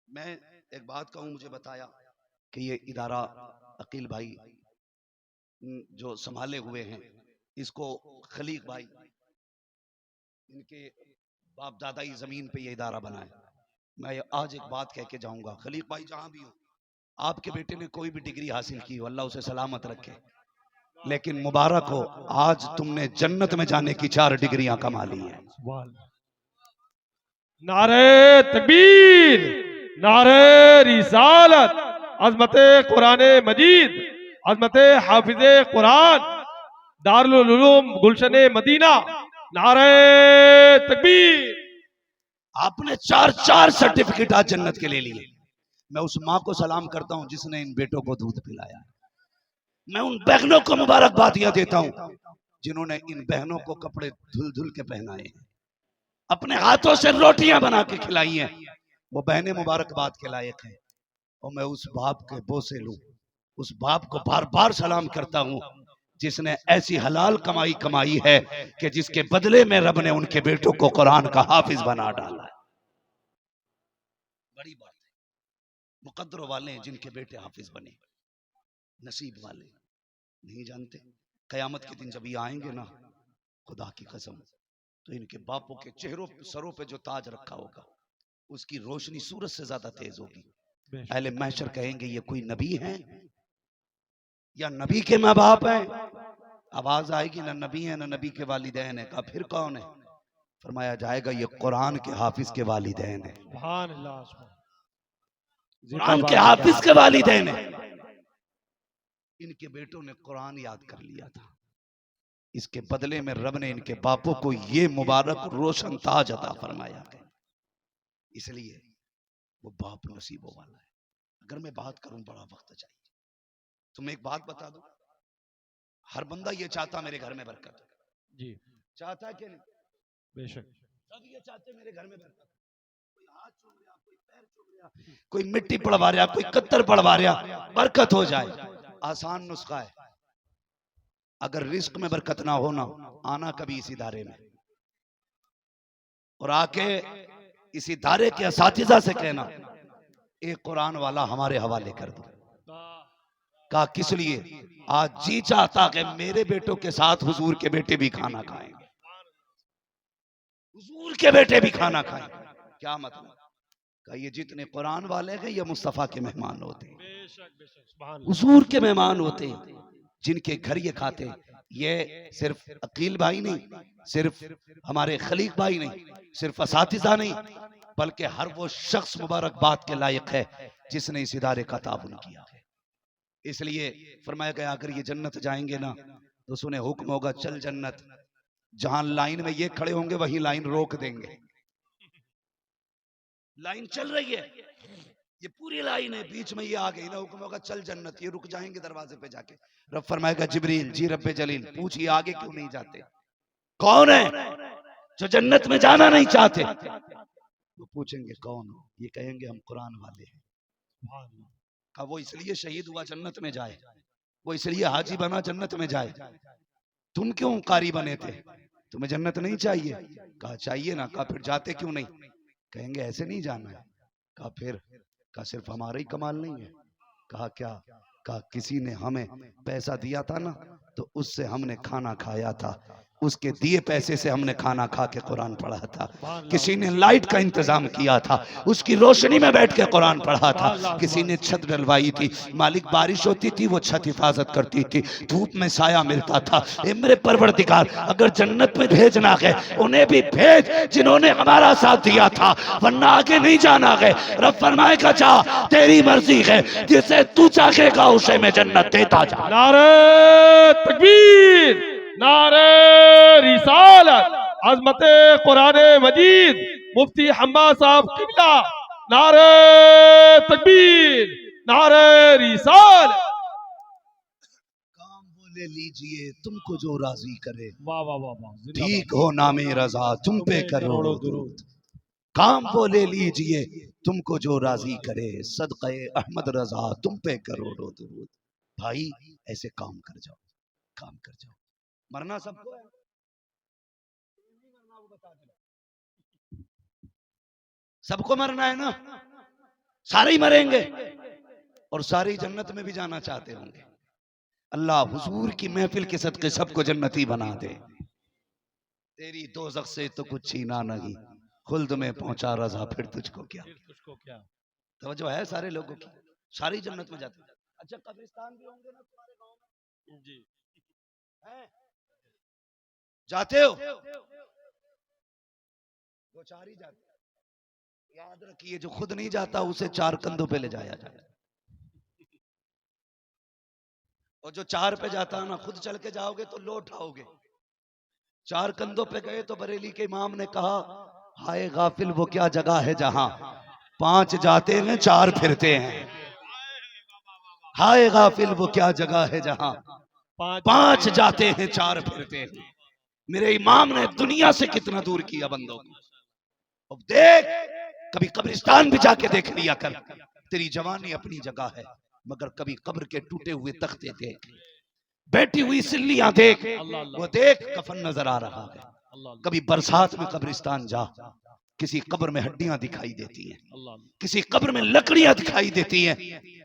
मैं एक बात कहूँ, मुझे बताया कि ये इदारा अकील भाई जो संभाले हुए हैं, इसको खलीक भाई इनके बाप दादा की जमीन पे ये इदारा बनाए। मैं आज एक बात कह के जाऊंगा, खलीक भाई जहां भी हो, आपके बेटे ने कोई भी डिग्री हासिल की हो, अल्लाह उसे सलामत रखे, लेकिन मुबारक हो, आज तुमने जन्नत में जाने की 4 डिग्रियां कमा ली हैं। नारे तकबीर, नारे रिसालत, अज़मते कुरान मजीद, अज़मते हाफिज़े कुरान, दारुल उलूम गुलशन मदीना, नारे तकबीर। आपने 4 सर्टिफिकेट आज जन्नत के ले लिए। मैं उस माँ को सलाम करता हूँ जिसने इन बेटों को दूध पिलाया। मैं उन बहनों को मुबारकबादियां देता हूँ जिन्होंने इन बहनों को कपड़े धुल धुल के पहनाए हैं, अपने हाथों से रोटियां बना के खिलाई हैं। वो बहनें मुबारकबाद के लायक हैं, और मैं उस बाप के बोसे लूं उस बाप को बार बार सलाम करता हूं जिसने ऐसी हलाल कमाई कमाई है कि जिसके बदले में रब ने उनके बेटों को कुरान का हाफिज बना डाला है। बड़ी बात है। मुकद्दर वाले हैं जिनके बेटे हाफिज बने, नसीब वाले नहीं जानते। कयामत के दिन जब ये आएंगे ना, खुदा की कसम, तो इनके बापों के चेहरों सरों पे जो ताज रखा होगा उसकी रोशनी सूरज से ज्यादा तेज होगी। अहले महशर कहेंगे ये कोई नबी है या नबी के माँ बाप हैं? आवाज आएगी ना नबी है ना नबी के वालिदैन है। कहा फिर कौन है? फरमाया जाएगा ये कुरान के हाफिज के वालिदैन है। कुरान के हाफिज के वालिदैन है। इनके बेटों ने कुरान याद कर लिया था, इसके बदले में रब ने इनके बापों को ये मुबारक रोशन ताज अता फरमाया है। इसलिए वो बाप नसीबों वाला है। अगर मैं बात करूं बड़ा वक्त चाहिए। तुम्हें एक बात बता दूं, हर बंदा ये चाहता मेरे घर में बरकत जी, चाहता है कि नहीं? बेशक सब ये चाहते मेरे घर में बरकत। कोई हाथ चूम रहा, कोई पैर चूम रहा, कोई मिट्टी पड़वा रहा, कोई कत्तर पड़वा रहा, बरकत हो जाए। आसान नुस्खा है। अगर रिस्क में बरकत ना हो ना, आना कभी इस इदारे में और आके इस इदारे के असातिज़ा से कहना एक कुरान वाला हमारे हवाले कर दो। कहा किस लिए? आज जी चाहता कि मेरे बेटों के साथ हुजूर के बेटे भी खाना खाएंगे, हुजूर के बेटे भी खाना खाएंगे। क्या मतलब? कहा ये जितने कुरान वाले हैं ये मुस्तफा के मेहमान होते हैं, हुजूर के मेहमान होते हैं, जिनके घर ये खाते हैं। ये सिर्फ अकील भाई नहीं, सिर्फ हमारे खलीक भाई नहीं, सिर्फ असातिज़ा नहीं, बल्कि हर वो शख्स मुबारकबाद के लायक है जिसने इस इदारे का ताबुन किया है। इसलिए फरमाया गया अगर ये जन्नत जाएंगे ना तो सुने हुक्म होगा चल जन्नत। जहां लाइन में ये खड़े होंगे वहीं लाइन रोक देंगे। लाइन चल रही है, ये पूरी लाइन है, बीच में ये आ गई ना, हुक्म होगा चल जन्नत। ये रुक जाएंगे दरवाजे पे जाके। रब फरमाएगा जिब्रील जी रब्बे जलील पूछिए आगे क्यों नहीं जाते? कौन है जो जन्नत में जाना नहीं चाहते? वो पूछेंगे कौन हो? ये कहेंगे हम कुरान वाले हैं। कहा वो इसलिए शहीद हुआ जन्नत में जाए, वो इसलिए हाजी बना जन्नत में जाए। तुम क्यों कारी बने थे? तुम्हें जन्नत नहीं चाहिए? कहा चाहिए ना। कहा फिर जाते क्यों नहीं? कहेंगे ऐसे नहीं जाना है। कहा फिर? कहा सिर्फ हमारा ही कमाल नहीं है। कहा क्या? कहा किसी ने हमें पैसा दिया था ना तो उससे हमने खाना खाया था, उसके दिए पैसे से हमने खाना खा के कुरान पढ़ा था। किसी ने लाइट का इंतजाम किया था, उसकी रोशनी में बैठ के कुरान पढ़ा था। किसी ने छत डलवाई थी, मालिक बारिश होती थी वो छत हिफाजत करती थी, धूप में साया मिलता था। ए मेरे परवरदिगार अगर जन्नत में भेजना है उन्हें भी भेज जिन्होंने हमारा साथ दिया था, वरना आगे नहीं जाना है। रब फरमाएगा जा तेरी मर्जी है, जिसे तू चाहेगा उसे मैं जन्नत देता जा। नारे तकबीर, नारे रिसालत, अज़मते कुरान मजीद, मुफ्ती हम्मा साहब किबला, नारे तकबीर, नारे रिसालत। काम बोले लीजिए तुमको जो राजी करे, वाह वाह वाह वाह, ठीक हो नामे रजा तुम पे करोड़ों दुरूद। काम बोले लीजिए तुमको जो राजी करे, सदक़े अहमद रजा तुम पे करोड़ों दुरूद। भाई ऐसे काम कर जाओ, काम कर जाओ। मरना सबको है, सबको मरना है ना, सारे ही मरेंगे और सारे ही जन्नत में भी जाना चाहते होंगे। अल्लाह हुजूर की महफिल के सदके सबको जन्नती बना दे। तेरी दोज़ख से तो कुछ छीना नहीं, खुल्द में पहुंचा रज़ा फिर तुझको क्या। तवज्जो है सारे लोगों की, सारी जन्नत में जाते। अच्छा कब्रिस्तान भी होंगे ना तुम्हारे गांव में? जी जाते हो? वो चार ही जाते। याद रखिए जो खुद नहीं जाता उसे चार कंधों पे ले जाया जाए, और जो चार पे जाता है ना, खुद चल के जाओगे तो लो उठाओगे। चार कंधों पे गए तो बरेली के इमाम ने कहा हाय गाफिल वो क्या जगह है जहां पांच जाते हैं चार फिरते हैं। हाय गाफिल वो क्या जगह है जहां पांच जाते हैं चार फिरते हैं। मेरे इमाम ने दुनिया से कितना दूर किया बंदों को। अब देख कभी कब्रिस्तान भी जाके देख लिया कर। तेरी जवानी अपनी जगह है, मगर कभी कब्र के टूटे हुए तख्ते देख, बैठी हुई सिल्लियां देख, वो देख कफन नजर आ रहा है। कभी बरसात में कब्रिस्तान जा, किसी कब्र में हड्डियां दिखाई देती हैं, किसी कब्र में लकड़ियां दिखाई देती हैं,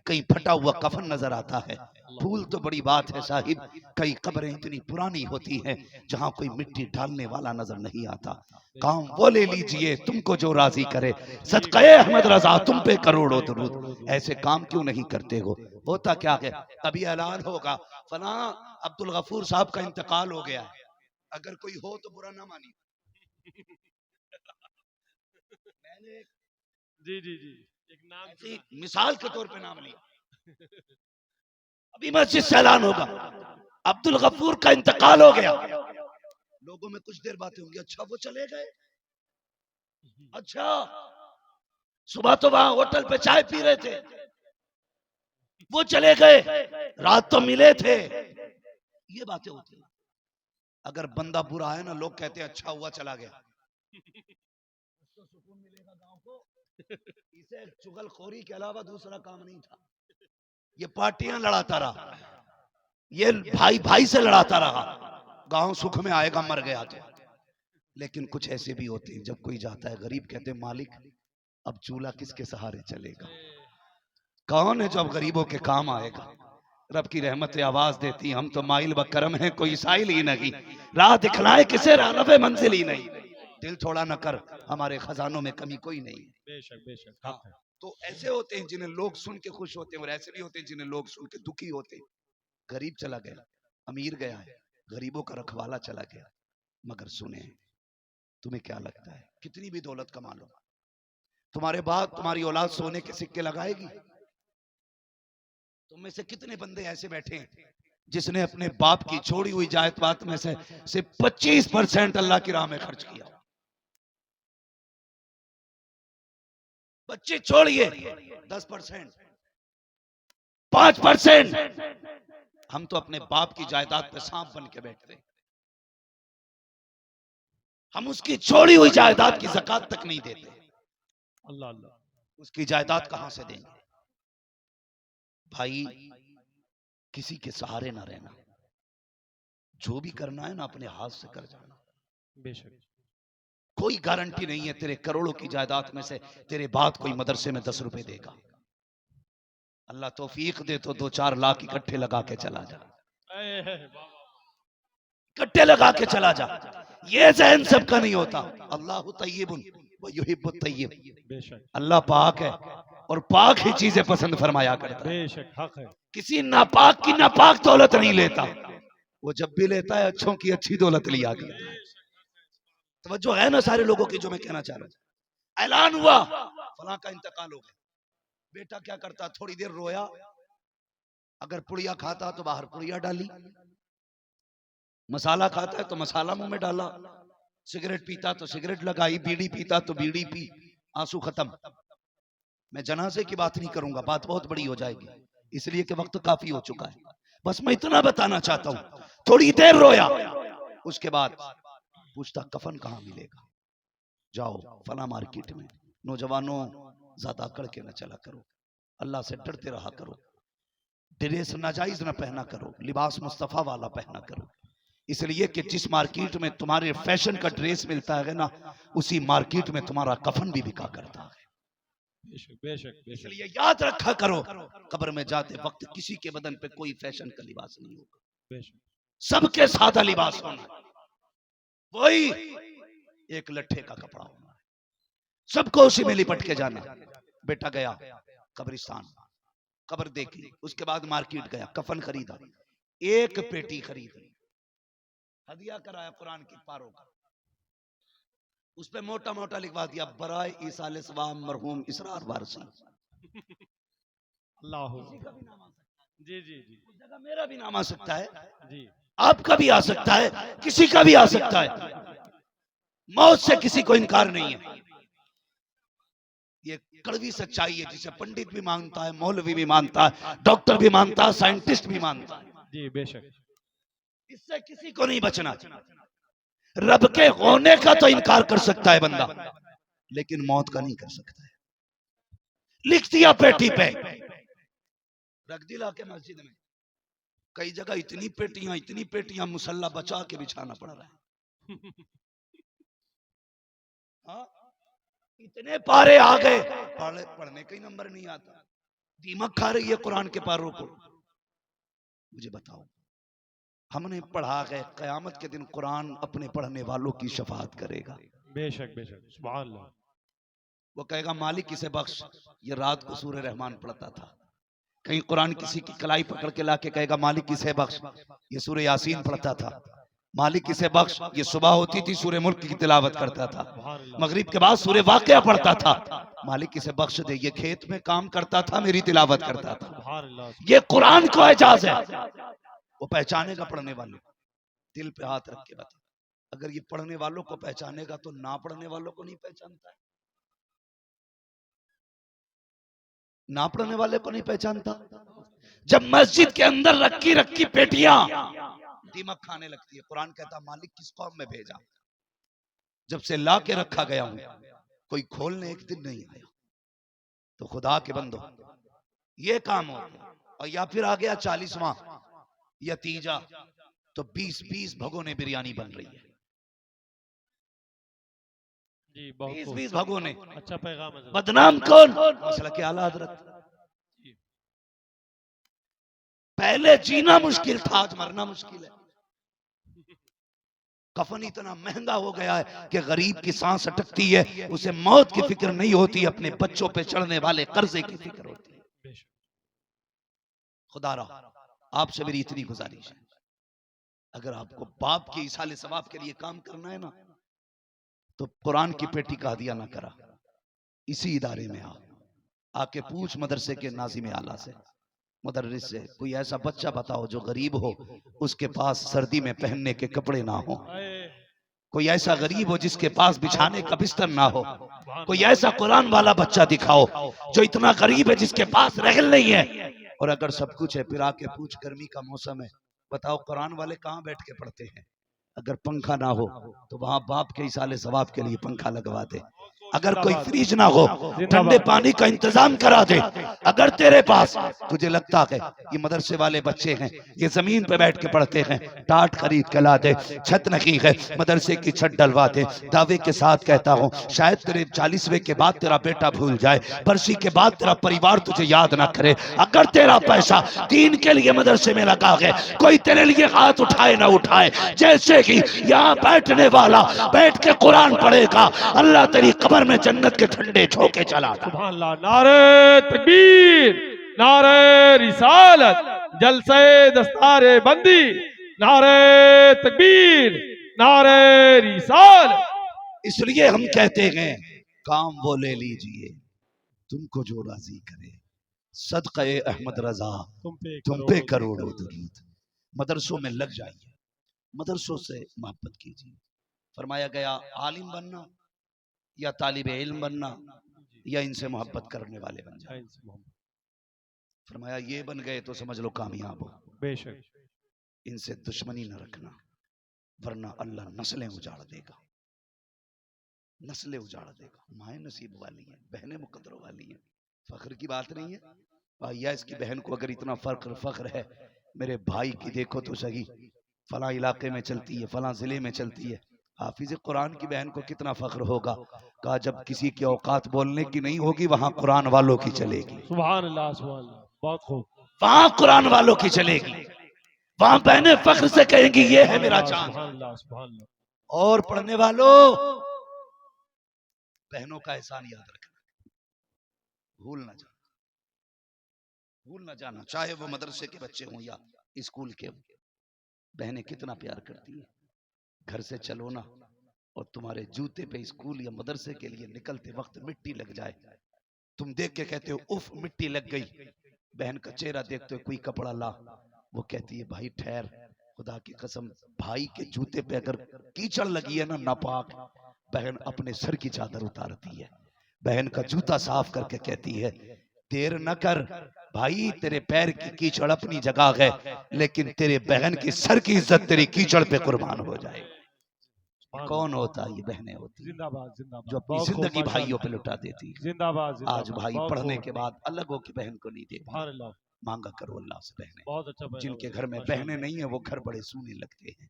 कहीं फटा हुआ कफन नजर आता है। भूल तो बड़ी बात है साहिब, कई कब्रें इतनी पुरानी होती हैं जहां कोई मिट्टी डालने वाला नजर नहीं आता। काम वो ले लीजिए तुमको जो राजी करे, सदक़े अहमद रजा तुम पे करोड़ों दरूद। ऐसे काम क्यों नहीं करते हो? होता क्या है, अभी ऐलान होगा फला अब्दुल गफूर साहब का इंतकाल हो गया है, अगर कोई हो तो बुरा ना मानिए। मैंने जी जी जी एक नाम मिसाल के तौर पे नाम लिया। अभी मस्जिद से ऐलान होगा अब्दुल गफूर का इंतकाल हो गया, लोगों में कुछ देर बातें होंगी, अच्छा वो चले गए, अच्छा सुबह तो वहां होटल पे चाय पी रहे थे, वो चले गए, रात तो मिले थे, ये बातें होती हैं। अगर बंदा बुरा है ना, लोग कहते हैं अच्छा हुआ चला गया, उसको सुकून मिलेगा गांव को, इसे चुगलखोरी के अलावा दूसरा काम नहीं था। ये पार्टियां लड़ाता रहा, ये भाई भाई से लड़ाता रहा, गांव सुख में आएगा मर गया तो। लेकिन कुछ ऐसे भी होते हैं, जब कोई जाता है गरीब कहते हैं मालिक अब चूल्हा किसके सहारे चलेगा, कौन है जो अब गरीबों के काम आएगा। रब की रहमत आवाज देती, हम तो माइल ब करम है कोई साइल ही नहीं, राह दिखलाए किसे राह मंजिल ही नहीं, दिल थोड़ा न कर हमारे खजानों में कमी कोई नहीं। बेशक बेशक हाँ, तो ऐसे होते हैं जिन्हें लोग सुन के खुश होते हैं, और ऐसे भी होते हैं जिन्हें लोग सुन के दुखी होते हैं। गरीब चला गया, अमीर गया है, गरीबों का रखवाला चला गया। मगर सुने, तुम्हें क्या लगता है कितनी भी दौलत कमा लो, तुम्हारे बाद तुम्हारी औलाद सोने के सिक्के लगाएगी? तुम में से कितने बंदे ऐसे बैठे हैं जिसने अपने बाप की छोड़ी हुई जायदाद में से सिर्फ 25% अल्लाह की राह में खर्च किया? बच्चे छोड़िए, 10%, 5%, हम तो अपने बाप की जायदाद पे सांप बन के बैठते, हम उसकी छोड़ी हुई जायदाद की ज़कात तक नहीं देते। अल्लाह अल्लाह, उसकी जायदाद कहां से देंगे? भाई किसी के सहारे ना रहना, जो भी करना है ना अपने हाथ से कर जाना। बेशक कोई गारंटी नहीं है तेरे करोड़ों की जायदाद में से तेरे बाद कोई मदरसे में 10 रुपए देगा। अल्लाह तौफीक दे तो 2-4 लाख इकट्ठे लगा के चला जा, इकट्ठे लगा के चला जा। ये ज़हन सबका नहीं होता। अल्लाह तय्यिबुन व युहिब्बुत तय्यिब, बेशक अल्लाह पाक है और पाक ही चीजें पसंद फरमाया करता है। बेशक हक है, किसी नापाक की नापाक दौलत नहीं लेता, वो जब भी लेता है अच्छों की अच्छी दौलत लिया करता है। तवज्जो है ना सारे लोगों की जो मैं कहना चाह रहा हूं। ऐलान हुआ फलां का इंतकाल हो गया, बेटा क्या करता, थोड़ी देर रोया, अगर पुड़िया खाता तो बाहर पुड़िया डाली, मसाला खाता है तो मसाला मुंह में डाला, सिगरेट पीता तो सिगरेट लगाई, बीड़ी पीता तो बीड़ी पी, आंसू खत्म। मैं जनाजे की बात नहीं करूंगा, बात बहुत बड़ी हो जाएगी, इसलिए कि वक्त काफी हो चुका है। बस मैं इतना बताना चाहता हूं, थोड़ी देर रोया, उसके बाद पूछता कफन कहाँ मिलेगा, जाओ फला मार्केट में। नौजवानों ज्यादा अकड़ के न चला करो, अल्लाह से डरते रहा करो, ड्रेस नाजायज न पहना करो, लिबास मुस्तफा वाला पहना करो। इसलिए कि जिस मार्केट में तुम्हारे फैशन का ड्रेस मिलता है ना, उसी मार्केट में तुम्हारा कफन भी बिका करता है। बेशक बेशक बेशक, इसलिए याद रखा करो, कब्र में जाते वक्त किसी के बदन पे कोई फैशन का लिबास नहीं होगा, बेशक सबके सादा लिबास होना, वही एक लट्ठे का कपड़ा होना, सबको उसी में लिपट के जाना। बेटा गया कब्रिस्तान, कब्र देखी, उसके बाद मार्केट गया, कफन खरीदा, एक पेटी खरीदी, हदिया कराया कुरान की पारों का, उस पे मोटा मोटा लिखवा दिया बराए ईसाल सवाम मरहूम इसरार वारसी। अल्लाह जी जी जी, उस जगह मेरा भी नाम आ सकता है जी, आपका भी आ सकता है, किसी का भी आ सकता है, मौत से किसी को इनकार नहीं है। ये कड़वी सच्चाई है जिसे पंडित भी मानता है, मौलवी भी मानता है, डॉक्टर भी मानता है, साइंटिस्ट भी मानता है। जी बेशक, इससे किसी को नहीं बचना। रब के होने का तो इनकार कर सकता है बंदा, लेकिन मौत का नहीं कर सकता है। लिख दिया पेटी पे, रख दिला के मस्जिद में। कई जगह इतनी पेटियां मुसल्ला बचा के बिछाना पड़ रहा है। हाँ? इतने पारे आ गए, पढ़ने का ही नंबर नहीं आता। दीमक खा रही है कुरान के पारों को। मुझे बताओ, हमने पढ़ा है कयामत के दिन कुरान अपने पढ़ने वालों की शफाअत करेगा। बेशक बेशक, सुभान अल्लाह। वो कहेगा मालिक इसे बख्श, ये रात को सूरह रहमान पढ़ता था। कहीं कुरान किसी की कलाई पकड़ के लाके कहेगा मालिक इसे बख्श, ये सूरह यासीन पढ़ता था। मालिक इसे बख्श, ये सुबह होती थी सूरह मुल्क की तिलावत करता था। मगरिब के बाद सूरह वाक़िया पढ़ता था। मालिक इसे बख्श दे, ये खेत में काम करता था, मेरी तिलावत करता था। ये कुरान को एजाज है। वो पहचानेगा पढ़ने वाले, दिल पे हाथ रख के बता। अगर ये पढ़ने वालों को पहचानेगा तो ना पढ़ने वालों को नहीं पहचानता है। ना पढ़ने वाले को नहीं पहचानता। जब मस्जिद के अंदर रखी रखी पेटियां दीमक खाने लगती है, कुरान कहता मालिक किस कौम में भेजा। जब से ला के रखा गया हूं, कोई खोलने एक दिन नहीं आया। तो खुदा के बंदो, ये काम हो गया। और या फिर आ गया 40वां या तीजा, तो 20-20 भगोने बिरयानी बन रही है। जी, 20-20 भगोने। अच्छा पैगाम है। बदनाम कौन? मसला के आला हजरत। पहले जीना मुश्किल था, आज मरना मुश्किल है। कफन इतना महंगा हो गया है कि गरीब की सांस अटकती है, उसे मौत की फिक्र नहीं होती, अपने बच्चों पे चढ़ने वाले कर्जे की फिक्र होती है। खुदा रहा, आपसे मेरी इतनी गुजारिश है, अगर आपको बाप के इसाले सवाब के लिए काम करना है ना, तो कुरान की पेटी का हदिया ना करा, इसी इदारे में आके पूछ मदरसे के नाज़िम आला से, मुदर्रिस से, कोई ऐसा बच्चा बताओ जो गरीब हो, उसके पास सर्दी में पहनने के कपड़े ना हो। कोई ऐसा गरीब हो जिसके पास बिछाने का बिस्तर ना हो। कोई ऐसा कुरान वाला बच्चा दिखाओ जो इतना गरीब है जिसके पास रहल नहीं है। और अगर सब कुछ है, फिर आके पूछ, गर्मी का मौसम है, बताओ कुरान वाले कहाँ बैठ के पढ़ते हैं। अगर पंखा ना हो तो वहां बाप के इसाले सवाब के लिए पंखा लगवा दे। अगर कोई फ्रिज ना हो, ठंडे पानी का इंतजाम करा दे। अगर तेरे पास, तुझे लगता है ये मदरसे वाले बच्चे हैं, ये जमीन पे बैठ के पढ़ते हैं, टाट खरीद के ला दे, छत नहीं है, मदरसे की छत डलवा दे। दावे के साथ कहता हूँ, शायद तेरे 40वें के बाद तेरा बेटा भूल जाए, बरसी के बाद तेरा परिवार तुझे याद ना करे। अगर तेरा पैसा दीन के लिए मदरसे में लगा है, कोई तेरे लिए हाथ उठाए ना उठाए, जैसे कि यहाँ बैठने वाला बैठ के कुरान पढ़ेगा, अल्लाह तेरी कब्र में जन्नत के ठंडे झोंके चला। सुभान अल्लाह। नारे तकबीर, नारे रिसालत, जलसे दस्तारे बंदी, नारे तकबीर, नारे रिसालत। इसलिए हम कहते हैं, काम वो ले लीजिए तुमको जो राजी करे, सदक़े अहमद रजा तुम पे करोड़ों दुरूद। मदरसों में लग जाइए, मदरसों से मोहब्बत कीजिए। फरमाया गया, आलिम बनना या तालिबे इल्म बनना या इनसे मोहब्बत करने वाले बन जाए। फरमाया ये बन गए तो समझ लो कामयाब हो। बेशक इनसे दुश्मनी न रखना, वरना अल्लाह नस्लें उजाड़ देगा, नस्लें उजाड़ देगा। माए नसीब वाली है, बहनें मुकद्दर वाली हैं, फख्र की बात नहीं है। भैया इसकी बहन को अगर इतना फख्र है, मेरे भाई की देखो तो सही, फला इलाके में चलती है, फला जिले में चलती है। हाफिज कुरान की बहन को कितना फख्र होगा। कहा जब किसी की औकात बोलने की नहीं होगी, वहां कुरान वालों की चलेगी। सुभान अल्लाह, सुभान अल्लाह, बहुत खूब। वहां कुरान वालों की चलेगी, वहां बहनें फख्र से कहेंगी ये है मेरा चांद। सुभान अल्लाह, सुभान अल्लाह। और पढ़ने वालों, बहनों का एहसान याद रखना, भूल ना जाना, भूल ना जाना, चाहे वो मदरसे के बच्चे हों या स्कूल के। बहनें कितना प्यार करती है। घर से चलो ना और तुम्हारे जूते पे स्कूल या मदरसे के लिए निकलते वक्त मिट्टी लग जाए, तुम देख के कहते हो उफ मिट्टी लग गई। बहन का चेहरा देखते हो, कोई कपड़ा ला, वो कहती है भाई ठहर, खुदा की कसम भाई के जूते पे अगर कीचड़ लगी है ना नापाक, बहन अपने सर की चादर उतारती है, बहन का जूता साफ करके कहती है देर न कर भाई, तेरे पैर की कीचड़ अपनी जगह है, लेकिन तेरे बहन की सर की इज्जत तेरी कीचड़ पे कुर्बान हो जाए। कौन होता है? ये बहनें होती हैं जो अपनी जिंदगी भाइयों पे लुटा देती है। आज भाई पढ़ने के बाद अलग हो के बहन को नहीं देखता, मांगा करो अल्लाह से बहनें। बहुत अच्छा पहनावा जिनके है, घर में माशाअल्लाह। बहनें नहीं है वो घर बड़े सूने लगते हैं।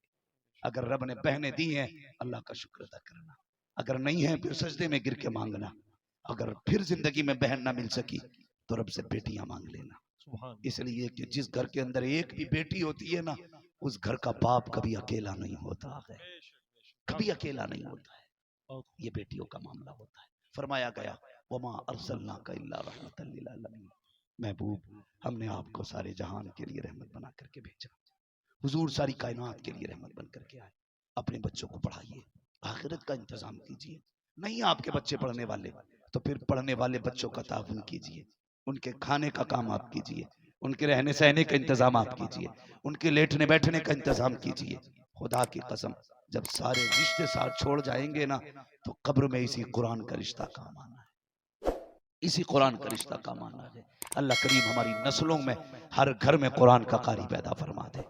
अगर रब ने बहनें दी हैं अल्लाह का शुक्र अदा करना, अगर नहीं है फिर सजदे में गिर के मांगना। अगर फिर जिंदगी में बहन ना मिल सकी तो रब से बेटियां मांग लेना। सुभान इसलिए कि जिस घर के अंदर एक भी बेटी होती है ना, उस घर का बाप कभी अकेला नहीं होता है, कभी अकेला नहीं होता है। ये बेटियों का मामला होता है। फरमाया गया वमा अरसलनाका इल्ला रहमतल लिल आलमीन, महबूब हमने आपको सारे जहान के लिए रहमत बना करके भेजा। हुजूर सारी कायनात के लिए रहमत बन करके आए। अपने बच्चों को पढ़ाइए, आखिरत का इंतजाम कीजिए। नहीं आपके बच्चे पढ़ने वाले तो फिर पढ़ने वाले बच्चों का ताउन कीजिए, उनके खाने का काम आप कीजिए, उनके रहने सहने का इंतजाम आप कीजिए, उनके लेटने बैठने का इंतजाम कीजिए। खुदा की कसम जब सारे रिश्ते साथ छोड़ जाएंगे ना तो कब्र में इसी कुरान का रिश्ता काम आना है, इसी कुरान का रिश्ता काम आना है। अल्लाह करीम हमारी नस्लों में हर घर में कुरान का कारी पैदा फरमा दे।